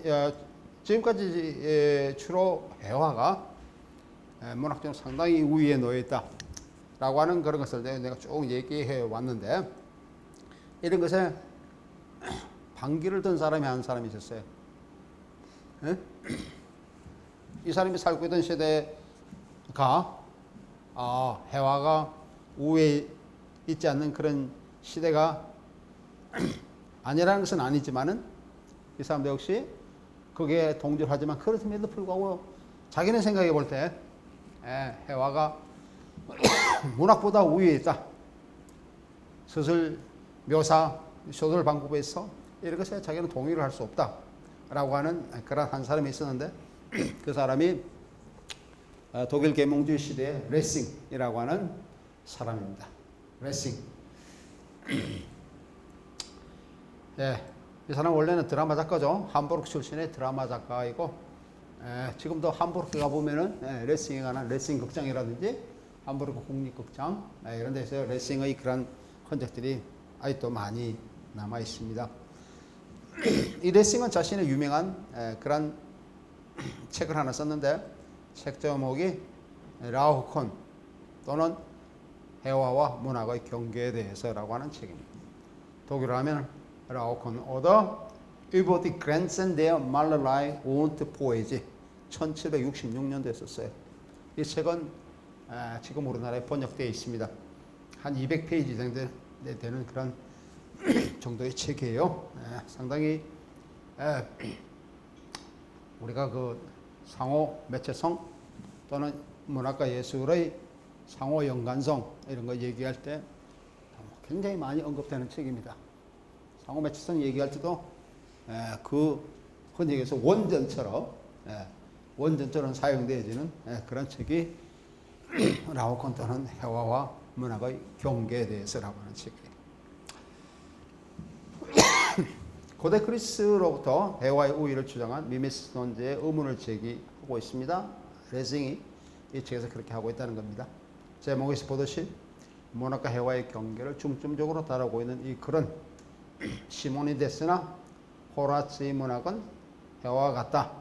지금까지 주로 회화가 문학적으로 상당히 우위에 놓여 있다라고 하는 그런 것을 내가 쭉 얘기해 왔는데 이런 것에 반기를 든 사람이 한 사람이 있었어요. 예? 이 사람이 살고 있던 시대가 회화가 우위에 있지 않는 그런 시대가 아니라는 것은 아니지만은 이 사람도 역시 그게 동조하지만 그렇음에도 불구하고 자기는 생각해 볼 때 회화가 문학보다 우위에 있다. 서술 묘사, 소설 방법에서 이런 것에 자기는 동의를 할 수 없다. 라고 하는 그런 한 사람이 있었는데 그 사람이 독일 계몽주의 시대의 레싱이라고 하는 사람입니다. 레싱. 네, 이 사람 원래는 드라마 작가죠. 함부르크 출신의 드라마 작가이고 지금도 함부르크 가보면은 레싱에 관한 레싱 극장이라든지 함부르크 국립극장 이런 데서 레싱의 그런 흔적들이 아직도 많이 남아 있습니다. 이 레싱은 자신의 유명한 그런 책을 하나 썼는데 책 제목이 라우콘 또는 회화와 문학의 경계에 대해서라고 하는 책입니다. 독일어로 하면 라우콘 oder über die Grenzen der Malerei und Poesie 1766년도에 썼어요. 이 책은 지금 우리나라에 번역되어 있습니다. 한 200페이지 정도 되는 그런 정도의 책이에요. 상당히 우리가 그 상호 매체성 또는 문학과 예술의 상호 연관성 이런 거 얘기할 때 굉장히 많이 언급되는 책입니다. 상호 매체성 얘기할 때도 그 흔히 얘기해서 원전처럼 사용되어지는 그런 책이 라우콘 또는 회화와 문학의 경계에 대해서라고 하는 책이에요. 고대 그리스로부터 회화의 우위를 주장한 미메시스 논제의 의문을 제기하고 있습니다. 레싱이 이 책에서 그렇게 하고 있다는 겁니다. 제목에서 보듯이 문학과 회화의 경계를 중점적으로 다루고 있는 이 글은 시모니데스나 호라츠의 문학은 회화와 같다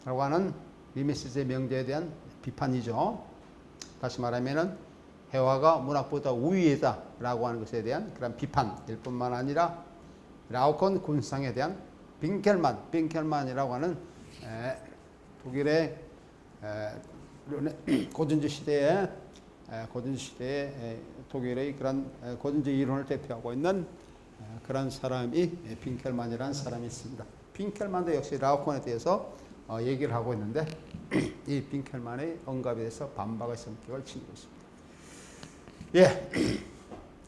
라고 하는 미메시스의 명제에 대한 비판이죠. 다시 말하면은 회화가 문학보다 우위이다 라고 하는 것에 대한 그런 비판일 뿐만 아니라 라우콘 군상에 대한 빈켈만이라고 하는 독일의 고전주 시대의 독일의 그런 고전주 이론을 대표하고 있는 그런 사람이 빈켈만이라는 사람이 있습니다. 빈켈만도 역시 라오콘에 대해서 얘기를 하고 있는데 이 빈켈만의 언급에 대해서 반박의 성격을 지니고 있습니다. 예,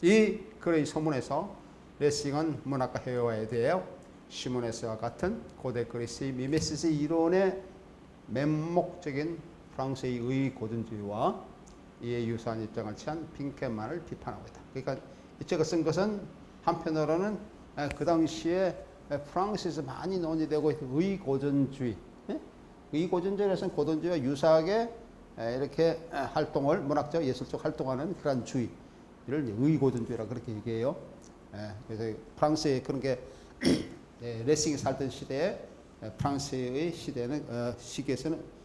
이 글의 서문에서 레싱은 문학과 회화에 대해 시모네스와 같은 고대 그리스의 미메시스 이론의 맹목적인 프랑스의 의고전주의와 이에 유사한 입장을 취한 빈켈만을 비판하고 있다. 그러니까 이 책을 쓴 것은 한편으로는 그 당시에 프랑스에서 많이 논의되고 있던 의고전주의, 의고전주의에서는 고전주의와 유사하게 이렇게 활동을 문학적 예술적 활동하는 그런 주의를 의고전주의라고 그렇게 얘기해요. 그래서 프랑스의 그런 게 레싱이 살던 시대에 프랑스의 시기에서는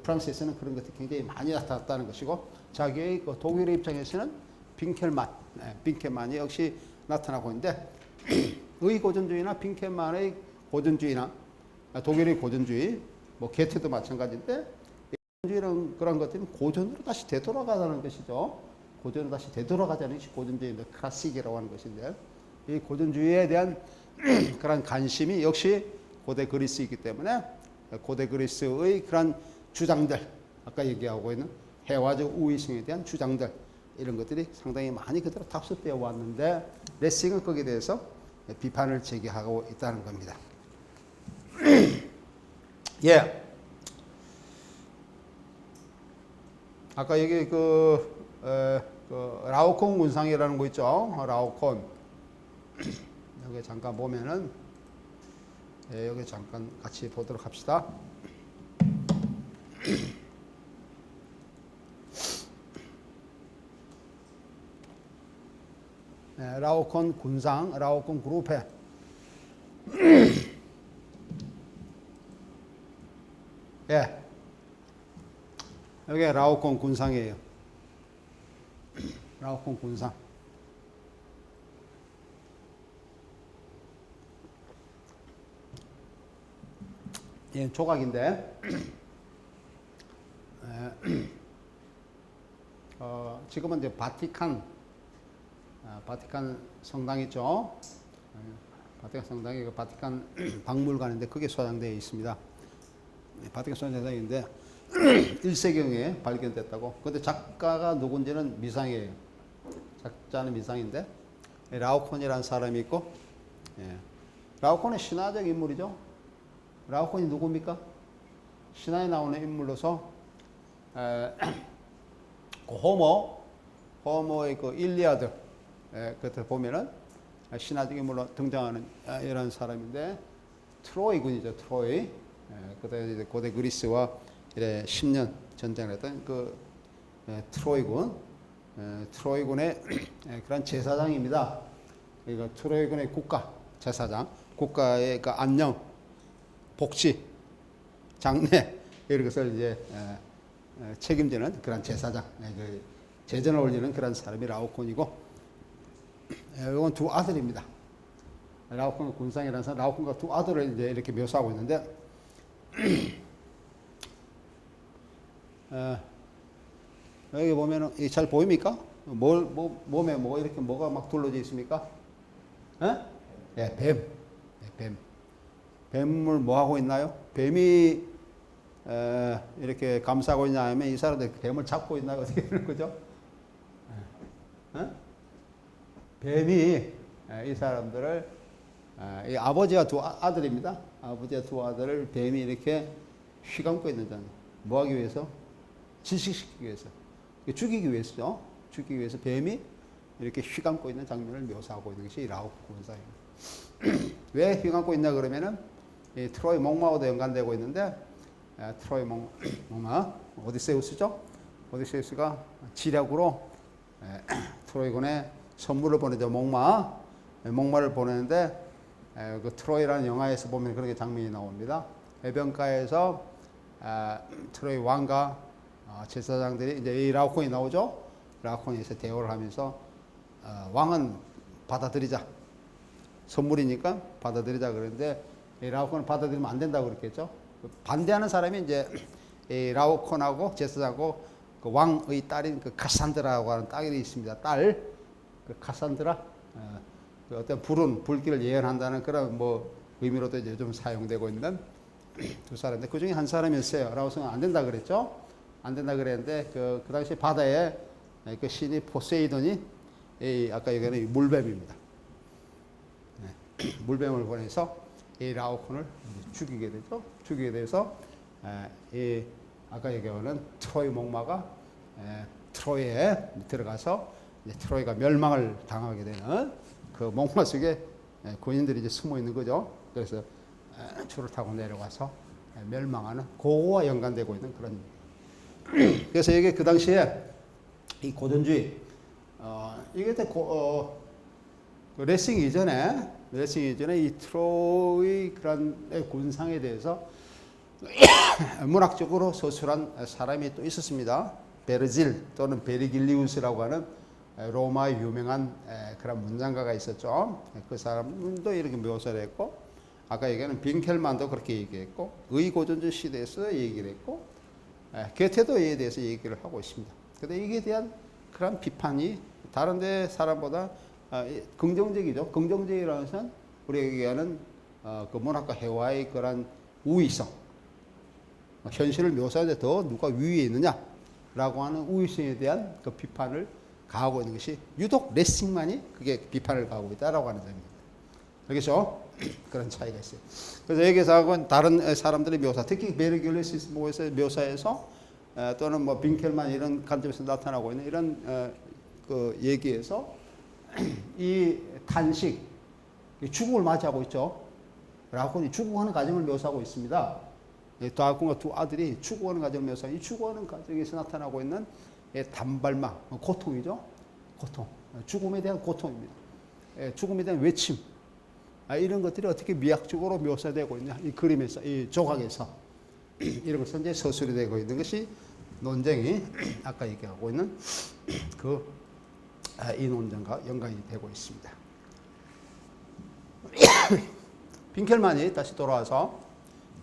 프랑스에서는 그런 것들이 굉장히 많이 나타났다는 것이고 자기의 그 독일의 입장에서는 빈켈만이 역시 나타나고 있는데 의고전주의나 빈켈만의 고전주의나 독일의 고전주의, 뭐 게테도 마찬가지인데 고전주의는 그런 것들은 고전으로 다시 되돌아가자는 것이죠. 고전으로 다시 되돌아가자는 것이 고전주의인데 클래식이라고 하는 것인데 이 고전주의에 대한 그런 관심이 역시 고대 그리스이기 때문에 고대 그리스의 그런 주장들, 아까 얘기하고 있는 해화적 우위성에 대한 주장들 이런 것들이 상당히 많이 그대로 답습되어 왔는데 레싱은 거기에 대해서 비판을 제기하고 있다는 겁니다. 예. 아까 여기 라오콘 군상이라는 거 있죠. 라오콘. 여기 잠깐 보면은 여기 잠깐 같이 보도록 합시다. 라오콘 군상, 라오콘 그룹에 예, 여기 라오콘 군상이에요. 라오콘 군상. 예, 조각인데 지금은 이제 바티칸 성당 있죠. 바티칸 성당이 그 바티칸 박물관인데 그게 소장되어 있습니다. 바티칸 소장되어있는데 1세기경에 발견됐다고. 근데 작가가 누군지는 미상이에요. 작자는 미상인데 라오콘이라는 사람이 있고, 예. 라오콘은 신화적 인물이죠. 라오콘이 누굽니까? 신화에 나오는 인물로서 그 호모의 그 일리아드 그때 보면은 신화적 인물로 등장하는 이런 사람인데 트로이군이죠. 트로이. 그때 이제 고대 그리스와 이래 10년 전쟁을 했던 그 트로이군. 트로이군의 그런 제사장입니다. 그러니까 트로이군의 국가 제사장, 국가의 그 안녕, 복지, 장례 이런 것을 이제 책임지는 그런 제사장, 그 제전을 올리는 그런 사람이 라오콘이고, 이건 두 아들입니다. 라오콘 군상이라는 사람, 라오콘과 두 아들을 이제 이렇게 묘사하고 있는데, 여기 보면은 잘 보입니까? 몸에 뭐 이렇게 뭐가 막 둘러져 있습니까? 예, 뱀. 뱀을 뭐 하고 있나요? 뱀이 이렇게 감싸고 있냐 하면 이 사람들 뱀을 잡고 있나요? 어떻게 되는 거죠? 뱀이 이 사람들을 이 아버지와 두 아들입니다. 아버지와 두 아들을 뱀이 이렇게 휘감고 있는 장. 뭐 하기 위해서? 질식시키기 위해서. 죽이기 위해서죠. 죽이기 위해서 뱀이 이렇게 휘감고 있는 장면을 묘사하고 있는 것이 라오콘 군상입니다. 왜 휘감고 있냐 그러면은 이 트로이 목마와도 연관되고 있는데, 트로이 목마 오디세우스죠. 오디세우스가 지략으로 트로이군에 선물을 보내죠. 목마를 보내는데, 그 트로이라는 영화에서 보면 그렇게 장면이 나옵니다. 해변가에서 트로이 왕과 제사장들이 이제 이 라오콘이 나오죠. 라오콘에서 대화를 하면서 왕은 받아들이자, 선물이니까 받아들이자 그러는데 이 라오콘은 받아들이면 안 된다고 그랬겠죠. 반대하는 사람이 이제 이 라오콘하고 제사장하고 그 왕의 딸인 그 카산드라라고 하는 딸이 있습니다. 딸, 그 카산드라, 그 어떤 불길을 예언한다는 그런 뭐 의미로도 이제 좀 사용되고 있는 두 사람인데 그 중에 한 사람이었어요. 라오스는 안 된다 그랬죠. 안 된다 그랬는데 그 당시 바다에 그 신이 포세이돈이 아까 얘기한 물뱀입니다. 물뱀을 보내서 이 라오콘을 죽이게 되죠. 죽이게 돼서 이 아까 얘기하는 트로이 목마가 트로이에 들어가서 이제 트로이가 멸망을 당하게 되는 그 목마 속에 군인들이 이제 숨어 있는 거죠. 그래서 줄을 타고 내려가서 멸망하는 그거와 연관되고 있는 그런. 그래서 이게 그 당시에 이 고전주의 이게 그 레싱 이전에 이 트로이 그런 군상에 대해서 문학적으로 서술한 사람이 또 있었습니다. 베르질 또는 베르길리우스라고 하는 로마의 유명한 그런 문장가가 있었죠. 그 사람도 이렇게 묘사를 했고, 아까 얘기하는 빈켈만도 그렇게 얘기했고, 의고전주 시대에서 얘기를 했고, 게테도 이에 대해서 얘기를 하고 있습니다. 그런데 이게 대한 그런 비판이 다른 데 사람보다 긍정적이죠. 긍정적이라는 것은 우리가 얘기하는 그 문학과 해와의 그런 우위성, 현실을 묘사할 때 더 누가 위에 있느냐라고 하는 우위성에 대한 그 비판을 가하고 있는 것이 유독 레싱만이 그게 비판을 가하고 있다라고 하는 점입니다. 알겠죠? 그런 차이가 있어요. 그래서 여기서 다른 사람들의 묘사, 특히 베르길리우스 묘사에서 또는 뭐 빈켈만 이런 관점에서 나타나고 있는 이런 그 얘기에서 이 탄식, 죽음을 맞이하고 있죠. 라군이 죽어가는 과정을 묘사하고 있습니다. 다군과 두 아들이 죽어가는 과정을 묘사하고 이 죽어가는 과정에서 나타나고 있는 단발망, 고통이죠. 고통, 죽음에 대한 고통입니다. 죽음에 대한 외침, 이런 것들이 어떻게 미학적으로 묘사되고 있냐, 이 그림에서, 이 조각에서 이런 것은 이제 서술이 되고 있는 것이 논쟁이 아까 얘기하고 있는 이 논쟁과 연관이 되고 있습니다. 빈켈만이 다시 돌아와서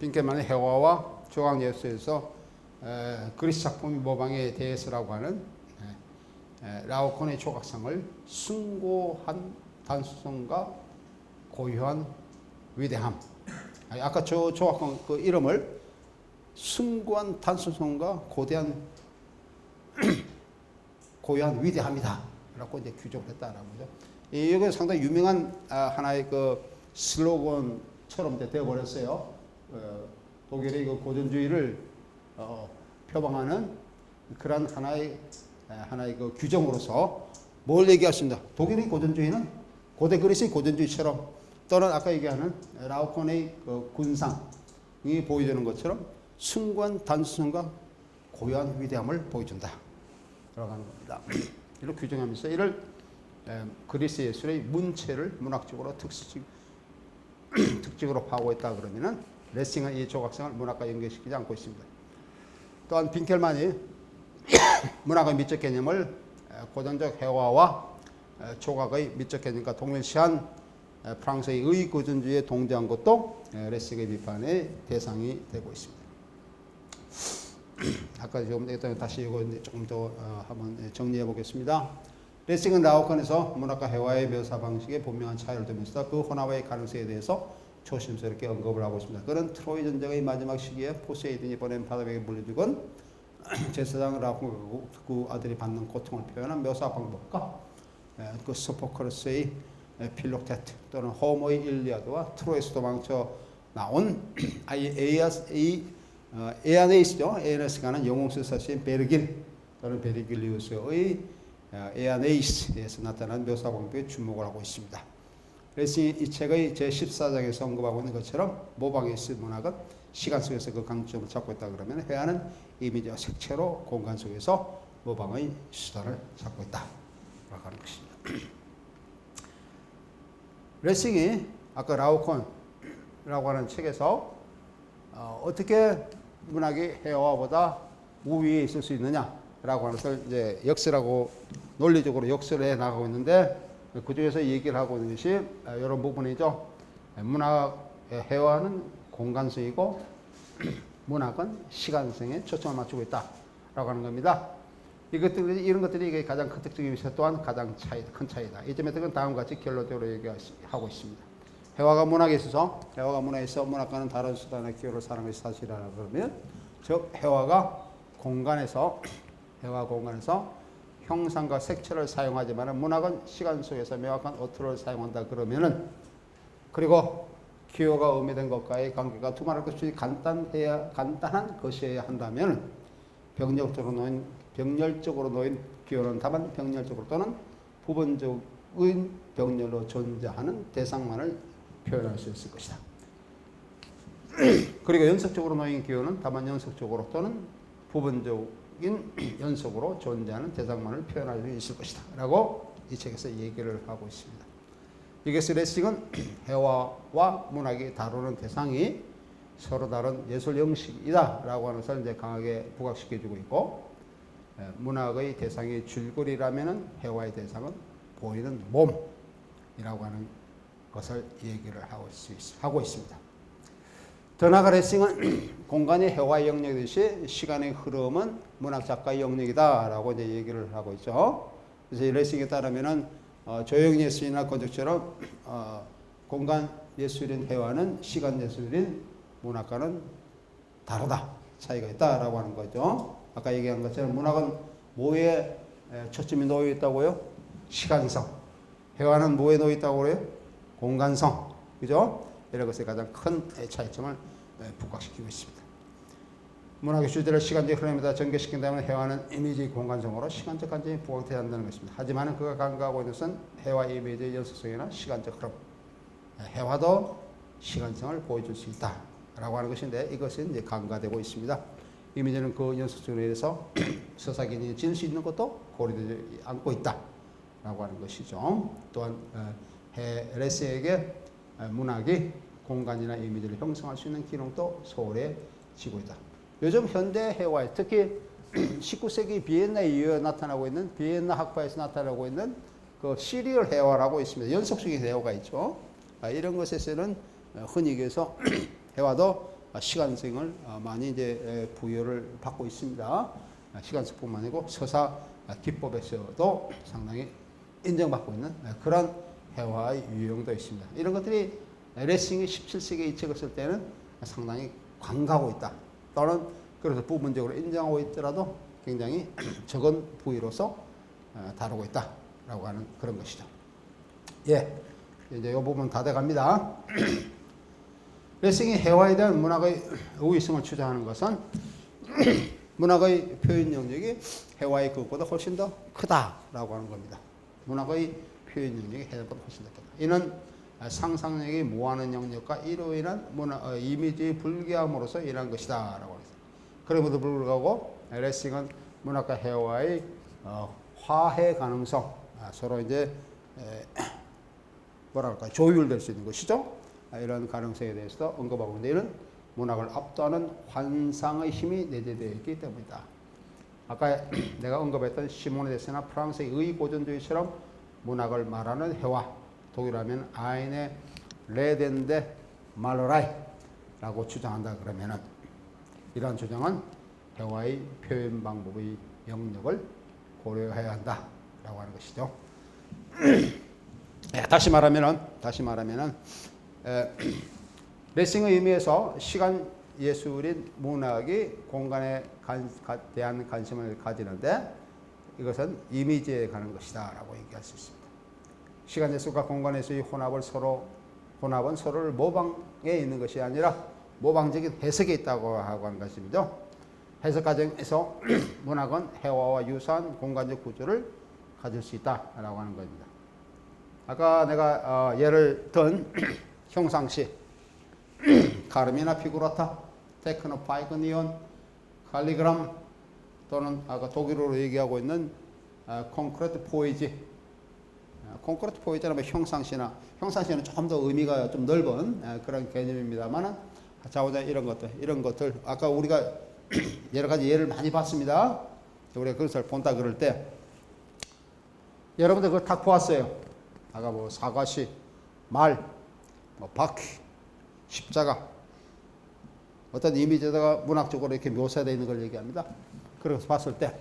빈켈만의 해와와 조각예술에서 그리스 작품 모방에 대해서라고 하는 라오콘의 조각상을 숭고한 단순성과 고유한 위대함. 아까 저 조각상 그 이름을 숭고한 단순성과 고유한 위대함이다. 라고 이제 규정을 했다라는 거죠. 이게 상당히 유명한 하나의 그 슬로건처럼 되어버렸어요. 독일의 그 고전주의를 표방하는 그런 하나의 그 규정으로서 뭘 얘기하십니다. 독일의 고전주의는 고대 그리스의 고전주의처럼 또는 아까 얘기하는 라오콘의 그 군상이 보여주는 것처럼 숭고한 단순성과 고유한 위대함을 보여준다. 라고 하는 겁니다. 이를 규정하면서 이를 그리스 예술의 문체를 문학적으로 특징으로 파고있다 그러면은 레싱은 이 조각상을 문학과 연결시키지 않고 있습니다. 또한 빈켈만이 문학의 미적 개념을 고전적 해화와 조각의 미적 개념과 동일시한 프랑스의 의고전주의에 동조한 것도 레싱의 비판의 대상이 되고 있습니다. 아까 조금 다시 이거 조금 더 한번 정리해 보겠습니다. 레싱은 라오콘에서 문학과 해화의 묘사 방식에 분명한 차이를 두면서 그 혼합의 가능성에 대해서 조심스럽게 언급을 하고 있습니다. 그는 트로이 전쟁의 마지막 시기에 포세이돈이 보낸 바다에게 물려 죽은 제사장 라오콘 그 아들이 받는 고통을 표현한 묘사 방법과 그 소포크레스의 필록테트 또는 호모의 일리아드와 트로이에서 도망쳐 나온 에아네이스죠. 에아네이스가는 영웅술사시인 베르길 또는 베르길리우스의 에아네이스에서 나타난 묘사 방법에 주목을 하고 있습니다. 그래서 이 책의 제14장에서 언급하고 있는 것처럼 모방예술 문학은 시간 속에서 그 강점을 잡고 있다 그러면 회화는 이미지와 색채로 공간 속에서 모방의 수단을 잡고 있다 라고 하는 것입니다. 레싱이 아까 라오콘이라고 하는 책에서 어떻게 문학이 해화보다 우위에 있을 수 있느냐라고 하는 것을 이제 역설하고 논리적으로 역설을 해 나가고 있는데 그 중에서 얘기를 하고 있는 것이 이런 부분이죠. 해화는 공간성이고 문학은 시간성에 초점을 맞추고 있다라고 하는 겁니다. 이런 것들이 이게 가장 큰 특징이면서 또한 가장 큰 차이다. 이 점에 대해서는 다음과 같이 결론적으로 얘기하고 있습니다. 회화가 문학에 있어서 문학과는 다른 수단의 기호를 사는 것이 사실이라 그러면, 즉 회화 공간에서 형상과 색채를 사용하지만 문학은 시간 속에서 명확한 어투를 사용한다 그러면은, 그리고 기호가 의미된 것과의 관계가 두말할 것 없이 간단한 것이어야 한다면, 병렬적으로 놓인 기호는 다만 병렬적으로 또는 부분적인 병렬로 존재하는 대상만을 표현할 수 있을 것이다. 그리고 연속적으로 놓인 기호는 다만 연속적으로 또는 부분적인 연속으로 존재하는 대상만을 표현할 수 있을 것이다 라고 이 책에서 얘기를 하고 있습니다. 이것의 레싱은 회화와 문학이 다루는 대상이 서로 다른 예술 형식이다 라고 하는 것을 이제 강하게 부각시켜주고 있고, 문학의 대상이 줄거리라면 회화의 대상은 보이는 몸이라고 하는 것을 얘기를 하고 있습니다. 더 나아가 레싱은 공간의 회화의 영역이듯이 시간의 흐름은 문학 작가의 영역이다 라고 이제 얘기를 하고 있죠. 그래서 이 레싱에 따르면은 조형 예술이나 건축처럼 공간 예술인 회화는 시간 예술인 문학과는 다르다, 차이가 있다라고 하는 거죠. 아까 얘기한 것처럼 문학은 뭐에 초점이 놓여 있다고요? 시간성. 회화는 뭐에 놓여 있다고 그래요? 공간성. 그죠? 이런 것에 가장 큰 차이점을 부각시키고 있습니다. 문학의 주제를 시간적 흐름에다 전개시킨다면 회화는 이미지 공간성으로 시간적 관점이 부각되어야 한다는 것입니다. 하지만 그가 간과하고 있는 것은 회화 이미지의 연속성이나 시간적 흐름. 회화도 시간성을 보여줄 수 있다라고 하는 것인데, 이것은 이제 간과되고 있습니다. 이미지는 그 연속성에 의해서 서사기인이 지을 수 있는 것도 고려되지 않고 있다라고 하는 것이죠. 또한 레스에게 문학이 공간이나 이미지를 형성할 수 있는 기능도 소홀해지고 있다. 요즘 현대 회화에, 특히 19세기 비엔나 이후에 나타나고 있는, 비엔나 학파에서 나타나고 있는 그 시리얼 회화라고 있습니다. 연속적인 회화가 있죠. 이런 것에서는 흔히 얘기해서 회화도 시간성을 많이 이제 부여를 받고 있습니다. 시간성뿐만 아니고 서사 기법에서도 상당히 인정받고 있는 그런 회화의 유형도 있습니다. 이런 것들이 레싱이 17세기에 이 책을 쓸 때는 상당히 관가하고 있다, 또는 그래서 부분적으로 인정하고 있더라도 굉장히 적은 부위로서 다루고 있다라고 하는 그런 것이죠. 예, 이제 이 부분 다 돼갑니다. 레싱이 회화에 대한 문학의 우위성을 주장하는 것은 문학의 표현 영역이 회화의 그것보다 훨씬 더 크다라고 하는 겁니다. 문학의 표현 영역이 회화보다 훨씬 더 크다. 이는 상상력이 모하는 영역과 이로 인한 이미지의 불기함으로써 일어난 것이다 라고 합니다. 그럼에도 불구하고 레싱은 문학과 회화의 화해 가능성, 서로 이제 뭐랄까 조율될 수 있는 것이죠. 이런 가능성에 대해서도 언급하고 있는데, 이는 문학을 압도하는 환상의 힘이 내재되어 있기 때문이다. 아까 내가 언급했던 시몬의 데스나 프랑스의 의고전주의처럼 문학을 말하는 회화, 독일하면 아인의 레덴데 말로라이라고 주장한다 그러면은, 이러한 주장은 회화의 표현 방법의 영역을 고려해야 한다라고 하는 것이죠. 다시 말하면은 레싱의 의미에서 시간 예술인 문학이 공간에 대한 관심을 가지는데, 이것은 이미지에 가는 것이다 라고 얘기할 수 있습니다. 시간 예술과 공간 예술의 혼합은 서로를 모방에 있는 것이 아니라 모방적인 해석에 있다고 하고 하는 것입니다. 해석 과정에서 문학은 회화와 유사한 공간적 구조를 가질 수 있다라고 하는 겁니다. 아까 내가 예를 든 형상시, 카르미나 피구라타, 테크노파이그니온, 칼리그람, 또는 아까 독일어로 얘기하고 있는 콘크리트 포에지. 콘크리트 포에지라면 형상시는 조금 더 의미가 좀 넓은 그런 개념입니다만, 자오자 이런 것들 아까 우리가 여러 가지 예를 많이 봤습니다. 우리가 그것을 본다 그럴 때 여러분들 그걸 다 보았어요. 아까 뭐 사과시, 말, 뭐 바퀴, 십자가, 어떤 이미지에다가 문학적으로 이렇게 묘사되어 있는 걸 얘기합니다. 그래서 봤을 때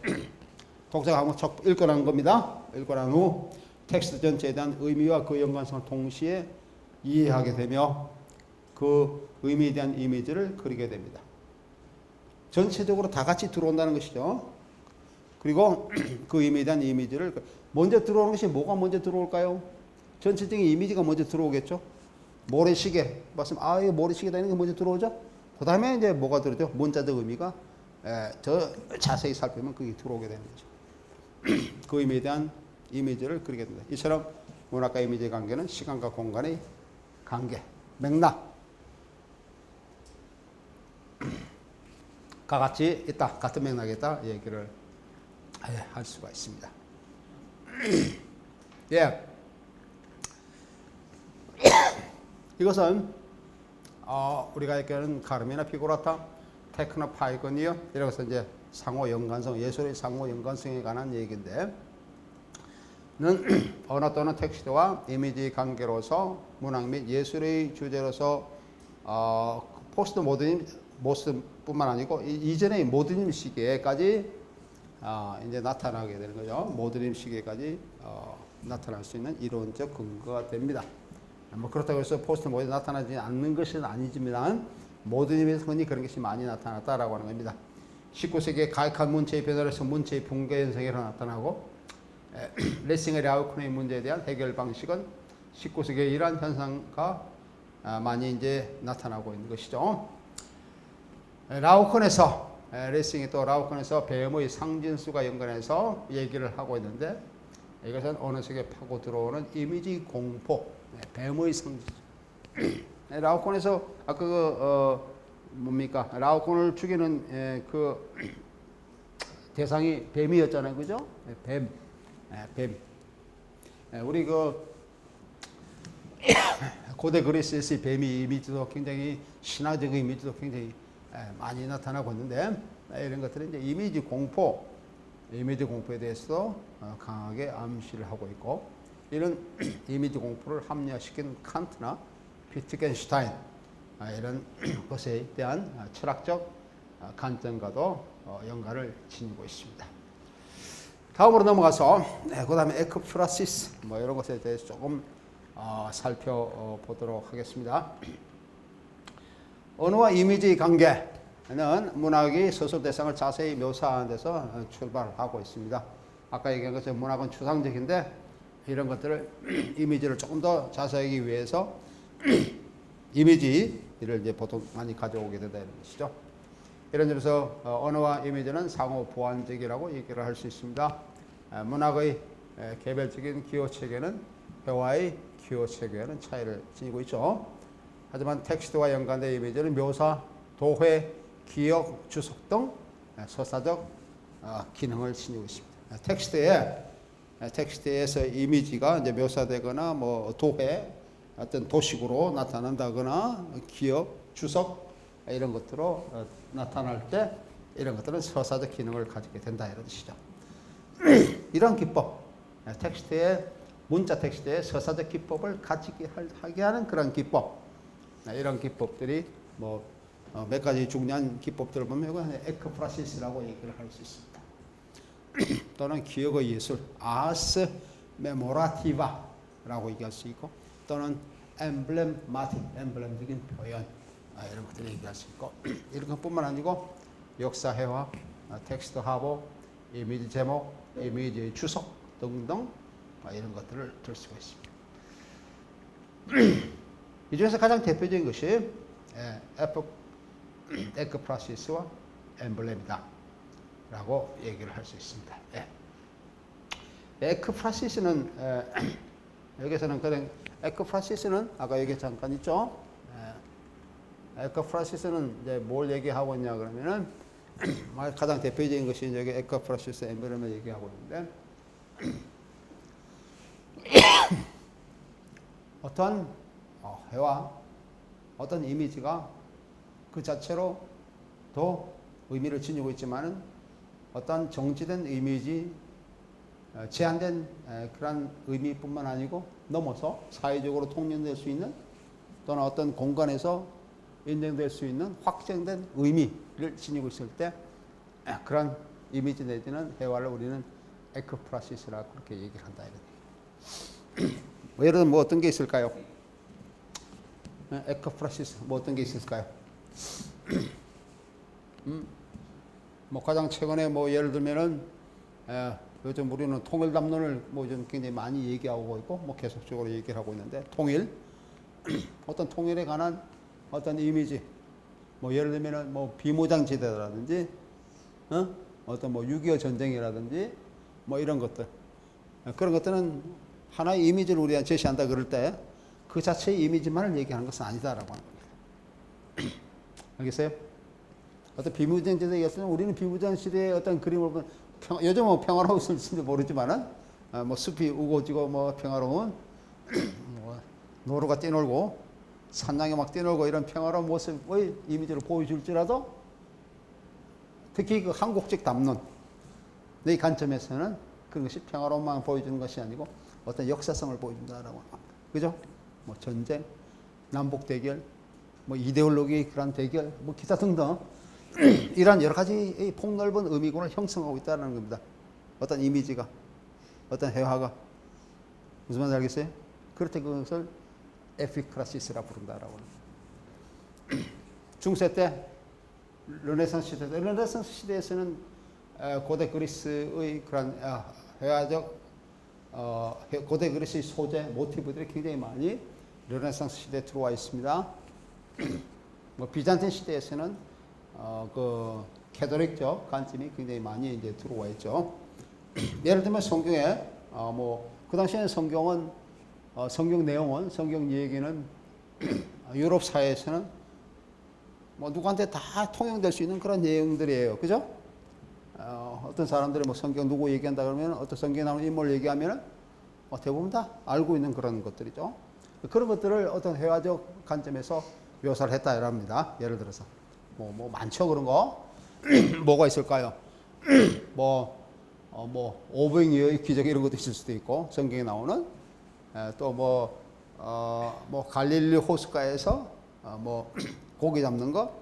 독자가 한번 읽고 난 겁니다. 읽고 난 후 텍스트 전체에 대한 의미와 그 연관성을 동시에 이해하게 되며 그 의미에 대한 이미지를 그리게 됩니다. 전체적으로 다 같이 들어온다는 것이죠. 그리고 그 의미에 대한 이미지를 먼저 들어오는 것이 뭐가 먼저 들어올까요? 전체적인 이미지가 먼저 들어오겠죠. 모래시계 말씀 이거 모래시계다 이런 게 먼저 들어오죠. 그 다음에 이제 뭐가 들어오죠? 문자적 의미가 더 자세히 살피면 그게 들어오게 되는 거죠. 그 의미에 대한 이미지를 그리게 됩니다. 이처럼 문학과 이미지의 관계는 시간과 공간의 관계, 맥락 가 같이 있다, 같은 맥락에 있다 얘기를 할 수가 있습니다. 예. 이것은 우리가 얘기하는 카르미나 피고라타, 테크나 파이거니어 이런 것은 이제 상호 연관성, 예술의 상호 연관성에 관한 얘기인데, 는 언어 또는 텍스트와 이미지 관계로서 문학 및 예술의 주제로서 포스트 모던뿐만 아니고 이전의 모더니즘 시기에까지 이제 나타나게 되는 거죠. 모더니즘 시기에까지 나타날 수 있는 이론적 근거가 됩니다. 뭐 그렇다고 해서 포스트 모던이 나타나지 않는 것은 아니지만 모더니즘에서 흔히 그런 것이 많이 나타났다라고 하는 겁니다. 19세기에 가익한 문체의 변화로서 문체의 붕괴 현상이 나타나고 레싱의 라우콘의 문제에 대한 해결 방식은 19세기에 이러한 현상과 많이 이제 나타나고 있는 것이죠. 라우콘에서 레싱이 또 라우콘에서 배움의 상진수가 연관해서 얘기를 하고 있는데, 이것은 어느 속에 파고 들어오는 이미지 공포, 배움의 상진수. 라우콘에서 아까 뭡니까? 라우콘을 죽이는 그 대상이 뱀이었잖아요, 그죠? 뱀. 우리 그 고대 그리스에서의 뱀이 이미지도 굉장히 신화적 이미지도 굉장히 많이 나타나고 있는데, 이런 것들은 이제 이미지 공포에 대해서도 강하게 암시를 하고 있고, 이런 이미지 공포를 합리화시킨 칸트나 피트겐슈타인 이런 것에 대한 철학적 관점과도 연관을 지니고 있습니다. 다음으로 넘어가서 그 다음에 에크프라시스 이런 것에 대해서 조금 살펴보도록 하겠습니다. 언어와 이미지의 관계는 문학이 서술 대상을 자세히 묘사하는 데서 출발하고 있습니다. 아까 얘기한 것처럼 문학은 추상적인데 이런 것들을 이미지를 조금 더 자세하기 위해서 이미지를 이제 보통 많이 가져오게 된다 이런 것이죠. 이런 점에서 언어와 이미지는 상호 보완적이라고 얘기를 할 수 있습니다. 문학의 개별적인 기호 체계는 회화의 기호 체계와는 차이를 지니고 있죠. 하지만 텍스트와 연관된 이미지는 묘사, 도회, 기억, 주석 등 서사적 기능을 지니고 있습니다. 텍스트에서 이미지가 이제 묘사되거나 도회, 어떤 도식으로 나타난다거나 기억, 주석 이런 것들로 나타날 때 이런 것들은 서사적 기능을 가지게 된다 이런 뜻이죠. 이런 기법, 문자 텍스트의 서사적 기법을 가지게 하게 하는 그런 기법, 이런 기법들이 몇 가지 중요한 기법들을 보면 이건 에크프라시스라고 얘기를 할 수 있습니다. 또는 기억의 예술, 아스 메모라티바라고 얘기할 수 있고, 또는 엠블렘적인 표현, 이런 것들을 얘기할 수 있고, 이런 것뿐만 아니고 역사 회화, 텍스트 하보, 이미지 제목, 이미지의 주석 등등 이런 것들을 들 수가 있습니다. 이 중에서 가장 대표적인 것이 에크프라시스와 엠블렘이다 라고 얘기를 할 수 있습니다. 에크프라시스는 여기서는 그냥 에크프라시스는 아까 여기 잠깐 있죠. 에크프라시스는 이제 뭘 얘기하고 있냐 그러면은 가장 대표적인 것이 여기 에크프라시스 엠블렘을 얘기하고 있는데, 어떤 회화, 어떤 이미지가 그 자체로 더 의미를 지니고 있지만은 어떤 정지된 이미지, 제한된 그런 의미뿐만 아니고 넘어서 사회적으로 통용될 수 있는 또는 어떤 공간에서 인정될 수 있는 확정된 의미를 지니고 있을 때 그런 이미지 내지는 회화를 우리는 에크프라시스라 그렇게 얘기를 한다. 뭐 예를 들면 뭐 어떤 게 있을까요? 에크프라시스 뭐 어떤 게 있을까요? 뭐 가장 최근에 뭐 예를 들면은 요즘 우리는 통일 담론을 뭐 좀 굉장히 많이 얘기하고 있고 뭐 계속적으로 얘기를 하고 있는데 통일 어떤 통일에 관한 어떤 이미지 뭐 예를 들면은 뭐 비무장지대라든지 어떤 뭐 6.25 전쟁이라든지 뭐 이런 것들 그런 것들은 하나의 이미지를 우리가 제시한다 그럴 때 그 자체의 이미지만을 얘기하는 것은 아니다라고 하는 겁니다. 알겠어요? 어떤 비무장지대였으면 우리는 비무장지대의 어떤 그림을 보면 요즘은 뭐 평화로웠을지도 모르지만은 뭐 숲이 우거지고 뭐 평화로운 뭐 노루가 뛰놀고 산양이 막 뛰놀고 이런 평화로운 모습의 이미지를 보여줄지라도 특히 그 한국적 담론 내 관점에서는 그런 것이 평화로움만 보여주는 것이 아니고 어떤 역사성을 보여준다라고 합니다. 그죠? 뭐 전쟁, 남북 대결, 뭐 이데올로기 그런 대결, 뭐 기타 등등 이러한 여러 가지 폭넓은 의미군을 형성하고 있다는 겁니다. 어떤 이미지가, 어떤 회화가 무슨 말인지 알겠어요? 그렇게 그것을 에피크라시스라 부른다라고 합니다. 중세 때 르네상스 시대, 르네상스 시대에서는 고대 그리스의 그런 회화적 고대 그리스의 소재, 모티브들이 굉장히 많이 르네상스 시대에 들어와 있습니다. 뭐 비잔틴 시대에서는 그 캐톨릭적 관점이 굉장히 많이 이제 들어와 있죠. 예를 들면 성경에 뭐 그 당시에는 성경은 성경 내용은 성경 얘기는 유럽 사회에서는 뭐 누구한테 다 통용될 수 있는 그런 내용들이에요. 그죠? 어떤 사람들이 뭐 성경 누구 얘기한다 그러면 어떤 성경에 나오는 인물을 얘기하면은 대부분 다 알고 있는 그런 것들이죠. 그런 것들을 어떤 회화적 관점에서 묘사를 했다 이랍니다. 예를 들어서 뭐 많죠 그런 거 뭐가 있을까요? 뭐 오병이어의 기적 이런 것도 있을 수도 있고 성경에 나오는 또 뭐 갈릴리 호숫가에서 뭐 고기 잡는 거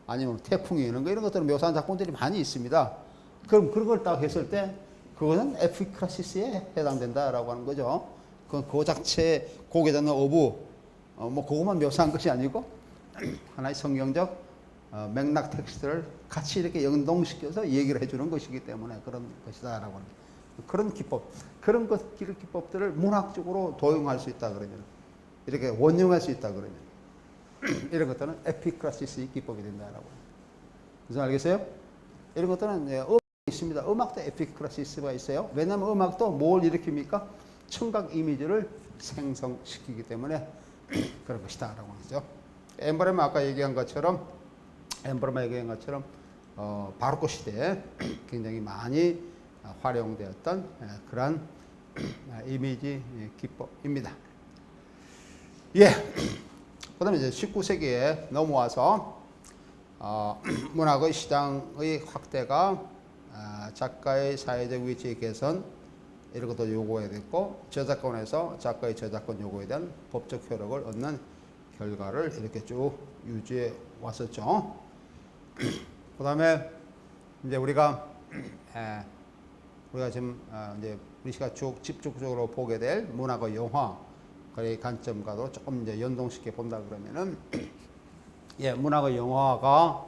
아니면 태풍이 이런 거 이런 것들을 묘사한 작품들이 많이 있습니다. 그럼 그런 걸 딱 했을 때 그것은 에피크라시스에 해당된다라고 하는 거죠. 그 자체 고기 잡는 어부 뭐 그것만 묘사한 것이 아니고 하나의 성경적 맥락 텍스트를 같이 이렇게 연동시켜서 얘기를 해주는 것이기 때문에 그런 것이다라고 합니다. 그런 기법, 그런 기법들을 문학적으로 도용할 수 있다 그러면, 이렇게 원용할 수 있다 그러면, 이런 것들은 에피크라시스의 기법이 된다라고 합니다. 무슨 알겠어요? 이런 것들은 음악이 있습니다. 음악도 에피크라시스가 있어요. 왜냐하면 음악도 뭘 일으킵니까? 청각 이미지를 생성시키기 때문에 그런 것이다라고 하죠. 엠브레마 아까 얘기한 것처럼 바로크 시대에 굉장히 많이 활용되었던 그런 이미지 기법입니다. 예. 그 다음에 이제 19세기에 넘어와서 문학의 시장의 확대가 작가의 사회적 위치의 개선 이런 것도 요구해야 됐고 저작권에서 작가의 저작권 요구에 대한 법적 효력을 얻는 결과를 이렇게 쭉 유지해 왔었죠. 그 다음에 이제 우리가 지금 이제 우리 시가 쭉 집중적으로 보게 될 문학의 영화의 관점과도 조금 이제 연동시켜 본다 그러면은 예, 문학의 영화가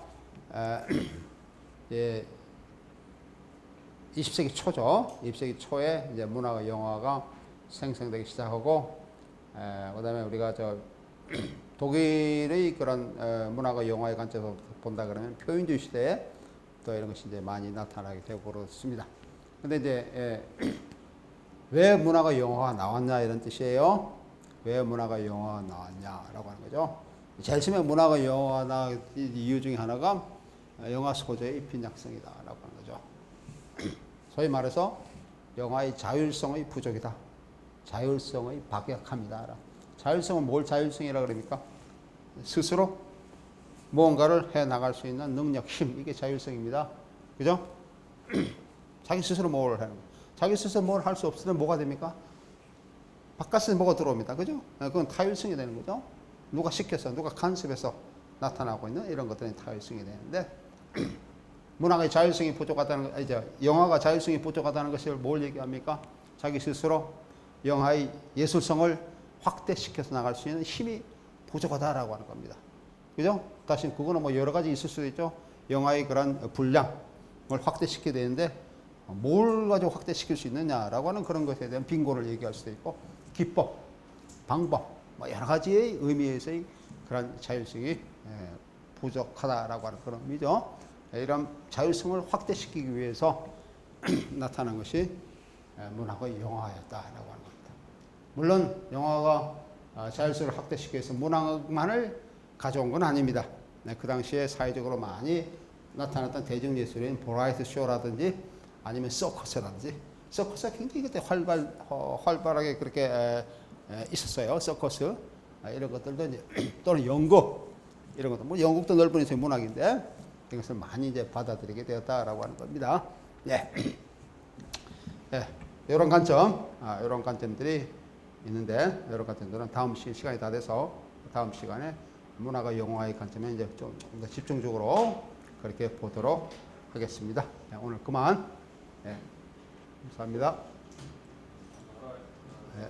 20세기 초죠. 20세기 초에 이제 문학의 영화가 생성되기 시작하고 그다음에 우리가 독일의 그런 문학의 영화의 관점에서 본다 그러면 표현주의 시대에 또 이런 것이 이제 많이 나타나게 되고 그렇습니다. 근데 이제 왜 문학의 영화가 나왔냐 이런 뜻이에요. 왜 문학의 영화가 나왔냐라고 하는 거죠. 제일 처음에 문학의 영화가 나온 이유 중에 하나가 영화 소재의 빈약성이다라고 하는 거죠. 소위 말해서 영화의 자율성의 부족이다. 자율성의 박약함이다. 자율성은 뭘 자율성이라고 그럽니까? 스스로 무언가를 해 나갈 수 있는 능력, 힘, 이게 자율성입니다. 그죠? 자기 스스로 뭘 하는 거예요. 자기 스스로 뭘 할 수 없으면 뭐가 됩니까? 바깥에서 뭐가 들어옵니다. 그죠? 그건 타율성이 되는 거죠. 누가 시켜서, 누가 간섭해서 나타나고 있는 이런 것들이 타율성이 되는데, 문학의 자율성이 부족하다는 거, 이제 영화가 자율성이 부족하다는 것을 뭘 얘기합니까? 자기 스스로 영화의 예술성을 확대시켜서 나갈 수 있는 힘이 부족하다라고 하는 겁니다. 그죠? 다시 그거는 뭐 여러 가지 있을 수도 있죠. 영화의 그런 분량을 확대시켜야 되는데 뭘 가지고 확대시킬 수 있느냐라고 하는 그런 것에 대한 빈곤을 얘기할 수도 있고, 기법, 방법, 뭐 여러 가지의 의미에서의 그런 자율성이 부족하다라고 하는 그런 의미죠. 이런 자율성을 확대시키기 위해서 나타난 것이 문학의 영화였다라고 하는 겁니다. 물론 영화가 자율성을 확대시키기 위해서 문학만을 가져온 건 아닙니다. 그 당시에 사회적으로 많이 나타났던 대중예술인 보라이트 쇼라든지 아니면 서커스라든지, 서커스가 굉장히 그때 활발하게 그렇게 있었어요. 서커스 이런 것들도 이제 또는 연극 이런 것도, 뭐 연극도 넓은 의미의 문학인데 이것을 많이 이제 받아들이게 되었다라고 하는 겁니다. 네, 네, 이런 관점, 이런 관점들이 있는데, 이런 관점들은 다음 시간이 다 돼서 다음 시간에 문화가 영화의 관점에 이제 좀 더 집중적으로 그렇게 보도록 하겠습니다. 네, 오늘 그만. 네, 감사합니다. 네.